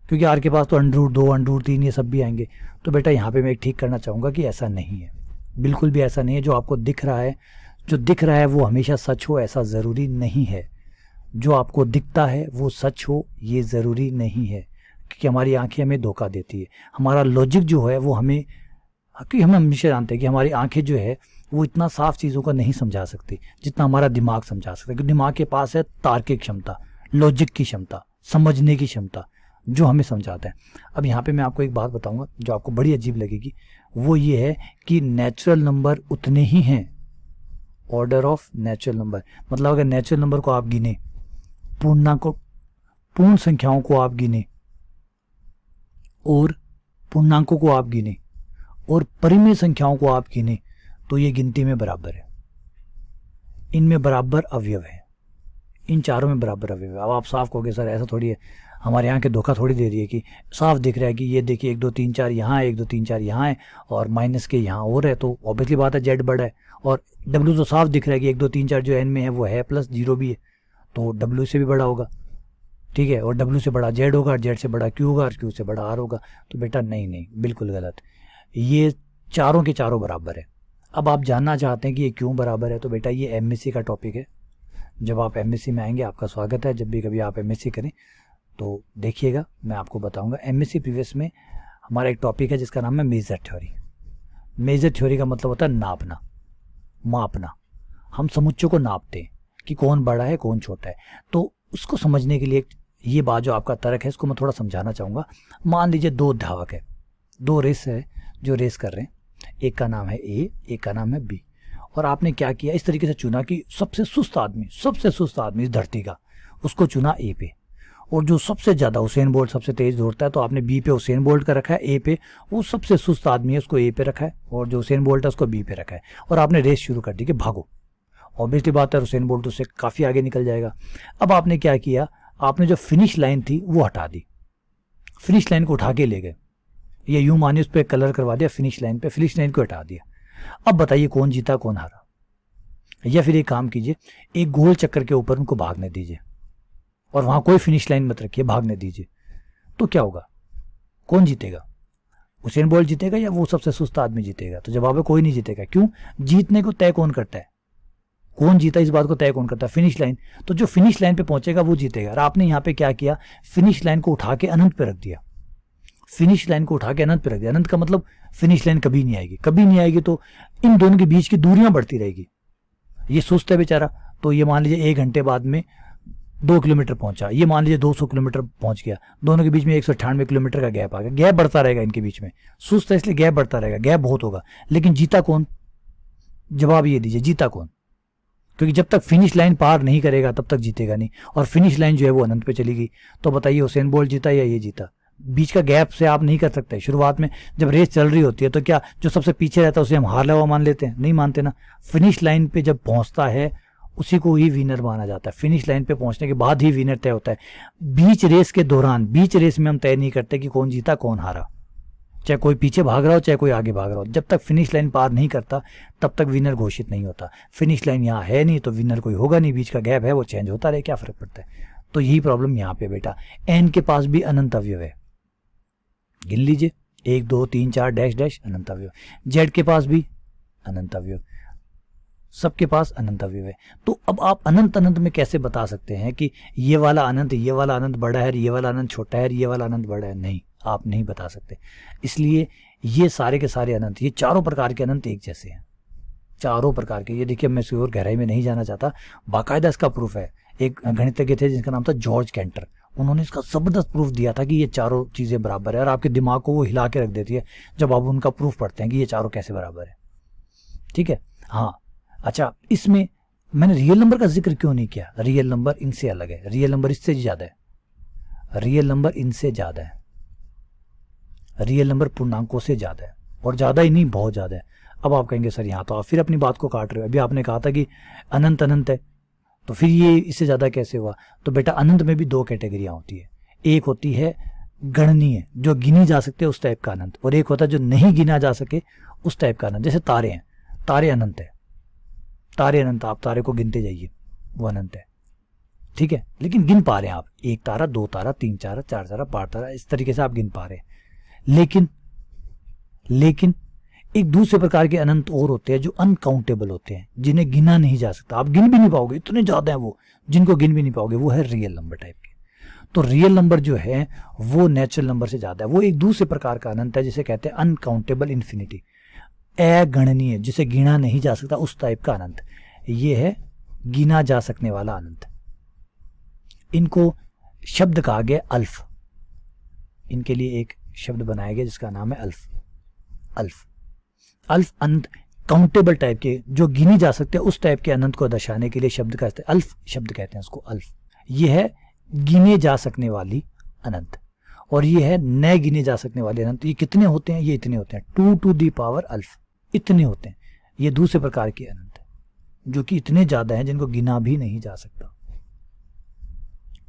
Speaker 1: क्योंकि r के पास तो √2, √3 ये सब भी आएंगे। तो बेटा यहाँ पे मैं एक ठीक करना चाहूँगा कि ऐसा नहीं है, बिल्कुल भी ऐसा नहीं है। जो आपको दिख रहा है, जो दिख रहा है वो हमेशा सच हो ऐसा ज़रूरी नहीं है। जो आपको दिखता है वो सच हो ये ज़रूरी नहीं है, क्योंकि हमारी आँखें हमें धोखा देती है। हमारा लॉजिक जो है वो हमें, क्योंकि हम हमेशा जानते हैं कि हमारी आंखें जो है वो इतना साफ चीज़ों को नहीं समझा सकती जितना हमारा दिमाग समझा सकता है। क्योंकि दिमाग के पास है तार्किक क्षमता, लॉजिक की क्षमता, समझने की क्षमता, जो हमें समझाता है। अब यहाँ पे मैं आपको एक बात बताऊंगा जो आपको बड़ी अजीब लगेगी। वो ये है कि नेचुरल नंबर उतने ही हैं, ऑर्डर ऑफ नेचुरल नंबर। मतलब अगर नेचुरल नंबर को आप गिने, पूर्ण संख्याओं को आप गिने, और पूर्णांकों को आप गिने, और परिमेय संख्याओं को आप गिने, तो ये गिनती में बराबर है। इनमें बराबर अवयव है, इन चारों में बराबर अवयव है। अब आप साफ कहोगे सर ऐसा थोड़ी है, हमारे यहाँ के धोखा थोड़ी दे रही है कि साफ दिख रहा है कि ये देखिए 1, 2, 3, 4 यहाँ है, 1, 2, 3, 4 यहाँ है, और माइनस के यहाँ और है। तो ऑब्वियसली बात है जेड बड़ा है, और W तो साफ दिख रहा है कि 1 2 3 4 जो n में है वो है, प्लस 0 भी है, तो W से भी बड़ा होगा, ठीक है, और W से बड़ा Z होगा, Z से बड़ा Q होगा, और Q से बड़ा R होगा। तो बेटा नहीं नहीं, बिल्कुल गलत, ये चारों के चारों बराबर है। अब आप जानना चाहते हैं कि ये क्यों बराबर है, तो बेटा ये एमएससी का टॉपिक है। जब आप एमएससी में आएंगे, आपका स्वागत है, जब भी कभी आप एमएससी करें तो देखिएगा, मैं आपको बताऊंगा। एमएससी प्रीवियस में हमारा एक टॉपिक है जिसका नाम है मेजर थ्योरी। मेजर थ्योरी का मतलब होता है नापना, मापना। हम समुच्चयों को नापते हैं कि कौन बड़ा है कौन छोटा है। तो उसको समझने के लिए ये बात जो आपका तर्क है इसको मैं थोड़ा समझाना चाहूँगा। मान लीजिए 2 धावक है, 2 रेस है जो रेस कर रहे हैं, एक का नाम है ए, एक का नाम है बी, और आपने क्या किया, इस तरीके से चुना कि सबसे सुस्त आदमी इस धरती का, उसको चुना ए पे, और जो सबसे ज़्यादा हुसैन बोल्ट सबसे तेज दौड़ता है तो आपने बी पे हुसैन बोल्ट का रखा है, ए पे वो सबसे सुस्त आदमी है उसको ए पे रखा है, और जो हुसैन बोल्ट है उसको बी पे रखा है, और आपने रेस शुरू कर दी कि भागो। ऑब्वियसली बात है हुसैन बोल्ट उससे काफ़ी आगे निकल जाएगा। अब आपने क्या किया, आपने जो फिनिश लाइन थी वो हटा दी, फिनिश लाइन को उठा के ले गए, ये यूं मानिए उस पर कलर करवा दिया फिनिश लाइन पे, फिनिश लाइन को हटा दिया। अब बताइए कौन जीता कौन हारा। या फिर एक काम कीजिए, एक गोल चक्कर के ऊपर उनको भागने दीजिए और वहां कोई फिनिश लाइन मत रखिए, भागने दीजिए, तो क्या होगा, कौन जीतेगा, हुसैन बोल्ट जीतेगा या वो सबसे सुस्त आदमी जीतेगा? तो जवाब है कोई नहीं जीतेगा। क्यों? जीतने को तय कौन करता है, कौन जीता इस बात को तय कौन करता है, फिनिश लाइन। तो जो फिनिश लाइन पे पहुंचेगा वो जीतेगा। और आपने यहाँ पे क्या किया, फिनिश लाइन को उठा के अनंत पे रख दिया, फिनिश लाइन को उठा के अनंत पे रख दिया। अनंत का मतलब फिनिश लाइन कभी नहीं आएगी, कभी नहीं आएगी, तो इन दोनों के बीच की दूरियां बढ़ती रहेगी। ये सुस्त है बेचारा, तो ये मान लीजिए 1 घंटे बाद में 2 किलोमीटर पहुंचा, ये मान लीजिए 200 किलोमीटर पहुंच गया, दोनों के बीच में 198 किलोमीटर का गैप आ गया, गैप बढ़ता रहेगा इनके बीच में, सुस्त है इसलिए गैप बढ़ता रहेगा, गैप बहुत होगा, लेकिन जीता कौन? जवाब ये दीजिए, जीता कौन? क्योंकि जब तक फिनिश लाइन पार नहीं करेगा तब तक जीतेगा नहीं, और फिनिश लाइन जो है वो अनंत पे चली गई। तो बताइए हुसैन बोल्ट जीता या ये जीता? बीच का गैप से आप नहीं कर सकते। शुरुआत में जब रेस चल रही होती है तो क्या जो सबसे पीछे रहता है उसे हम हारा हुआ मान लेते हैं? नहीं मानते ना। फिनिश लाइन पे जब पहुंचता है उसी को ही विनर माना जाता है, फिनिश लाइन पे पहुंचने के बाद ही विनर तय होता है। बीच रेस के दौरान, बीच रेस में हम तय नहीं करते कि कौन जीता कौन हारा, चाहे कोई पीछे भाग रहा हो चाहे कोई आगे भाग रहा हो। जब तक फिनिश लाइन पार नहीं करता तब तक विनर घोषित नहीं होता। फिनिश लाइन यहाँ है नहीं तो विनर कोई होगा नहीं, बीच का गैप है वो चेंज होता रहे, क्या फर्क पड़ता है। तो यही प्रॉब्लम यहाँ पे बेटा। एन के पास भी अनंत अवयव है, गिन लीजिए 1 2 3 4 डैश डैश अनंत अवयव। जेड के पास भी अनंत अवयव, सबके पास अनंत अवयव है। तो अब आप अनंत अनंत में कैसे बता सकते हैं कि ये वाला अनंत बड़ा है, ये वाला अनंत छोटा है, ये वाला अनंत बड़ा है? नहीं, आप नहीं बता सकते। इसलिए ये सारे के सारे अनंत, ये चारों प्रकार के अनंत एक जैसे हैं, चारों प्रकार के। ये देखिए, मैं इसकी और गहराई में नहीं जाना चाहता, बाकायदा इसका प्रूफ है। एक गणितज्ञ थे जिनका नाम था जॉर्ज कैंटर, उन्होंने इसका जबरदस्त प्रूफ दिया था कि ये चारों चीज़ें बराबर है, और आपके दिमाग को वो हिला के रख देती है जब आप उनका प्रूफ पढ़ते हैं कि ये चारों कैसे बराबर है। ठीक है, हाँ। अच्छा, इसमें मैंने रियल नंबर का जिक्र क्यों नहीं किया? रियल नंबर इनसे अलग है, रियल नंबर इससे ज़्यादा है, रियल नंबर इनसे ज़्यादा है, रियल नंबर पूर्णांकों से ज़्यादा है, और ज़्यादा ही नहीं बहुत ज़्यादा है। अब आप कहेंगे सर यहाँ तो आप फिर अपनी बात को काट रहे हो, अभी आपने कहा था कि अनंत अनंत है तो फिर ये इससे ज़्यादा कैसे हुआ? तो बेटा अनंत में भी 2 कैटेगरियाँ होती है, एक होती है गणनीय जो गिनी जा सकते हैं उस टाइप का अनंत, और एक होता है जो नहीं गिना जा सके उस टाइप का अनंत। जैसे तारे हैं, तारे अनंत है, तारे अनंत, आप तारे को गिनते जाइए वो अनंत है, ठीक है, लेकिन गिन पा रहे हैं आप 1 तारा 2 तारा 3 तारा 4 तारा 5 तारा, इस तरीके से आप गिन पा रहे हैं। लेकिन एक दूसरे प्रकार के अनंत और होते हैं जो अनकाउंटेबल होते हैं, जिन्हें गिना नहीं जा सकता, आप गिन भी नहीं पाओगे, इतने ज्यादा है वो जिनको गिन भी नहीं पाओगे, वो है रियल नंबर टाइप के। तो रियल नंबर जो है वो नेचुरल नंबर से ज्यादा है, वो एक दूसरे प्रकार का अनंत है जिसे कहते हैं अनकाउंटेबल इन्फिनिटी, अगणनीय, जिसे गिना नहीं जा सकता उस टाइप का अनंत। ये है गिना जा सकने वाला अनंत। इनको शब्द कहा गया अल्फ, इनके लिए एक शब्द बनाया गया जिसका नाम है अल्फ। अल्फ अल्फ अनंत काउंटेबल टाइप के, जो गिनी जा सकते हैं उस टाइप के अनंत को दर्शाने के लिए शब्द का अल्फ शब्द कहते हैं उसको, अल्फ। ये है गिने जा सकने वाली अनंत, और ये है न गिने जा सकने वाले अनंत। ये कितने होते हैं? ये इतने होते हैं, 2 टू दी पावर अल्फ, इतने होते हैं। ये दूसरे प्रकार के अनंत है जो कि इतने ज्यादा हैं जिनको गिना भी नहीं जा सकता।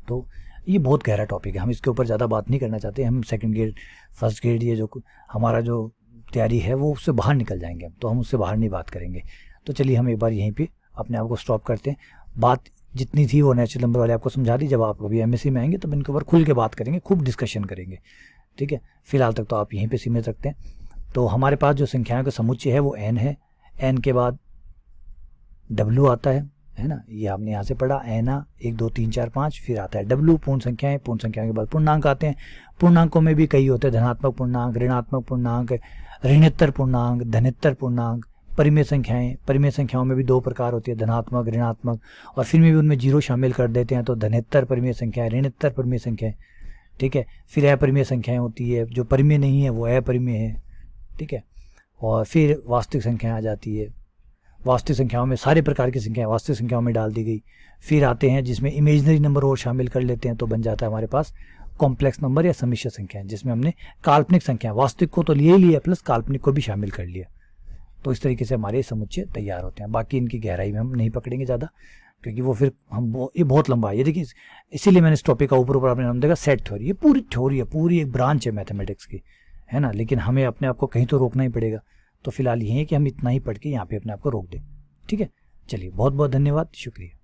Speaker 1: तो ये बहुत गहरा टॉपिक है, हम इसके ऊपर ज़्यादा बात नहीं करना चाहते। हम सेकंड ग्रेड फर्स्ट ग्रेड ये जो हमारा जो तैयारी है वो उससे बाहर निकल जाएंगे, तो हम उससे बाहर नहीं बात करेंगे। तो चलिए हम एक बार यहीं पे अपने आप को स्टॉप करते हैं। बात जितनी थी वो नेचुरल नंबर वाले आपको समझा दी। जब आप कभी एमएससी में आएंगे तो इनके ऊपर खुल के बात करेंगे, खूब डिस्कशन करेंगे, ठीक है। फिलहाल तक तो आप यहीं पे सीमित रखते हैं। तो हमारे पास जो संख्याओं का समुच्चय है वो n है। n के बाद w आता है ना, ये आपने यहाँ से पढ़ा n 1 2 3 4 5, फिर आता है w पूर्ण संख्याएं, पूर्ण संख्याओं के बाद पूर्णांक आते हैं। पूर्णांकों में भी कई होते हैं, धनात्मक पूर्णांक, ऋणात्मक पूर्णांक, ऋणोत्तर पूर्णांक, धनोत्तर पूर्णांक। परिमेय संख्याएं, परिमेय संख्याओं में भी दो प्रकार होती है, धनात्मक, ऋणात्मक, और फिर में भी उनमें जीरो शामिल कर देते हैं तो धनोत्तर परिमेय संख्याएं, ऋणोत्तर परिमेय संख्याएं, ठीक है। फिर अपरिमेय संख्याएं होती है, जो परिमेय नहीं है वो अपरिमेय है, ठीक है। और फिर वास्तविक संख्याएं आ जाती है। वास्तविक संख्याओं में सारे प्रकार की संख्याएं वास्तविक संख्याओं में डाल दी गई। फिर आते हैं जिसमें इमेजिनरी नंबर और शामिल कर लेते हैं तो बन जाता है हमारे पास कॉम्प्लेक्स नंबर या सम्मिश्र संख्याएं, जिसमें हमने काल्पनिक संख्या, वास्तविक को तो लिए ही लिया प्लस काल्पनिक को भी शामिल कर लिया। तो इस तरीके से हमारे समुच्चय तैयार होते हैं। बाकी इनकी गहराई में हम नहीं पकड़ेंगे ज़्यादा, क्योंकि वो फिर ये बहुत लंबा है। ये देखिए, इसीलिए मैंने इस टॉपिक का ऊपर ऊपर आपने नाम देखा सेट थ्योरी। ये पूरी थ्योरी है, पूरी एक ब्रांच है मैथमेटिक्स की, है ना। लेकिन हमें अपने आप को कहीं तो रोकना ही पड़ेगा। तो फिलहाल ये है कि हम इतना ही पढ़ के यहाँ पे अपने आप को रोक दें, ठीक है। चलिए, बहुत बहुत धन्यवाद, शुक्रिया।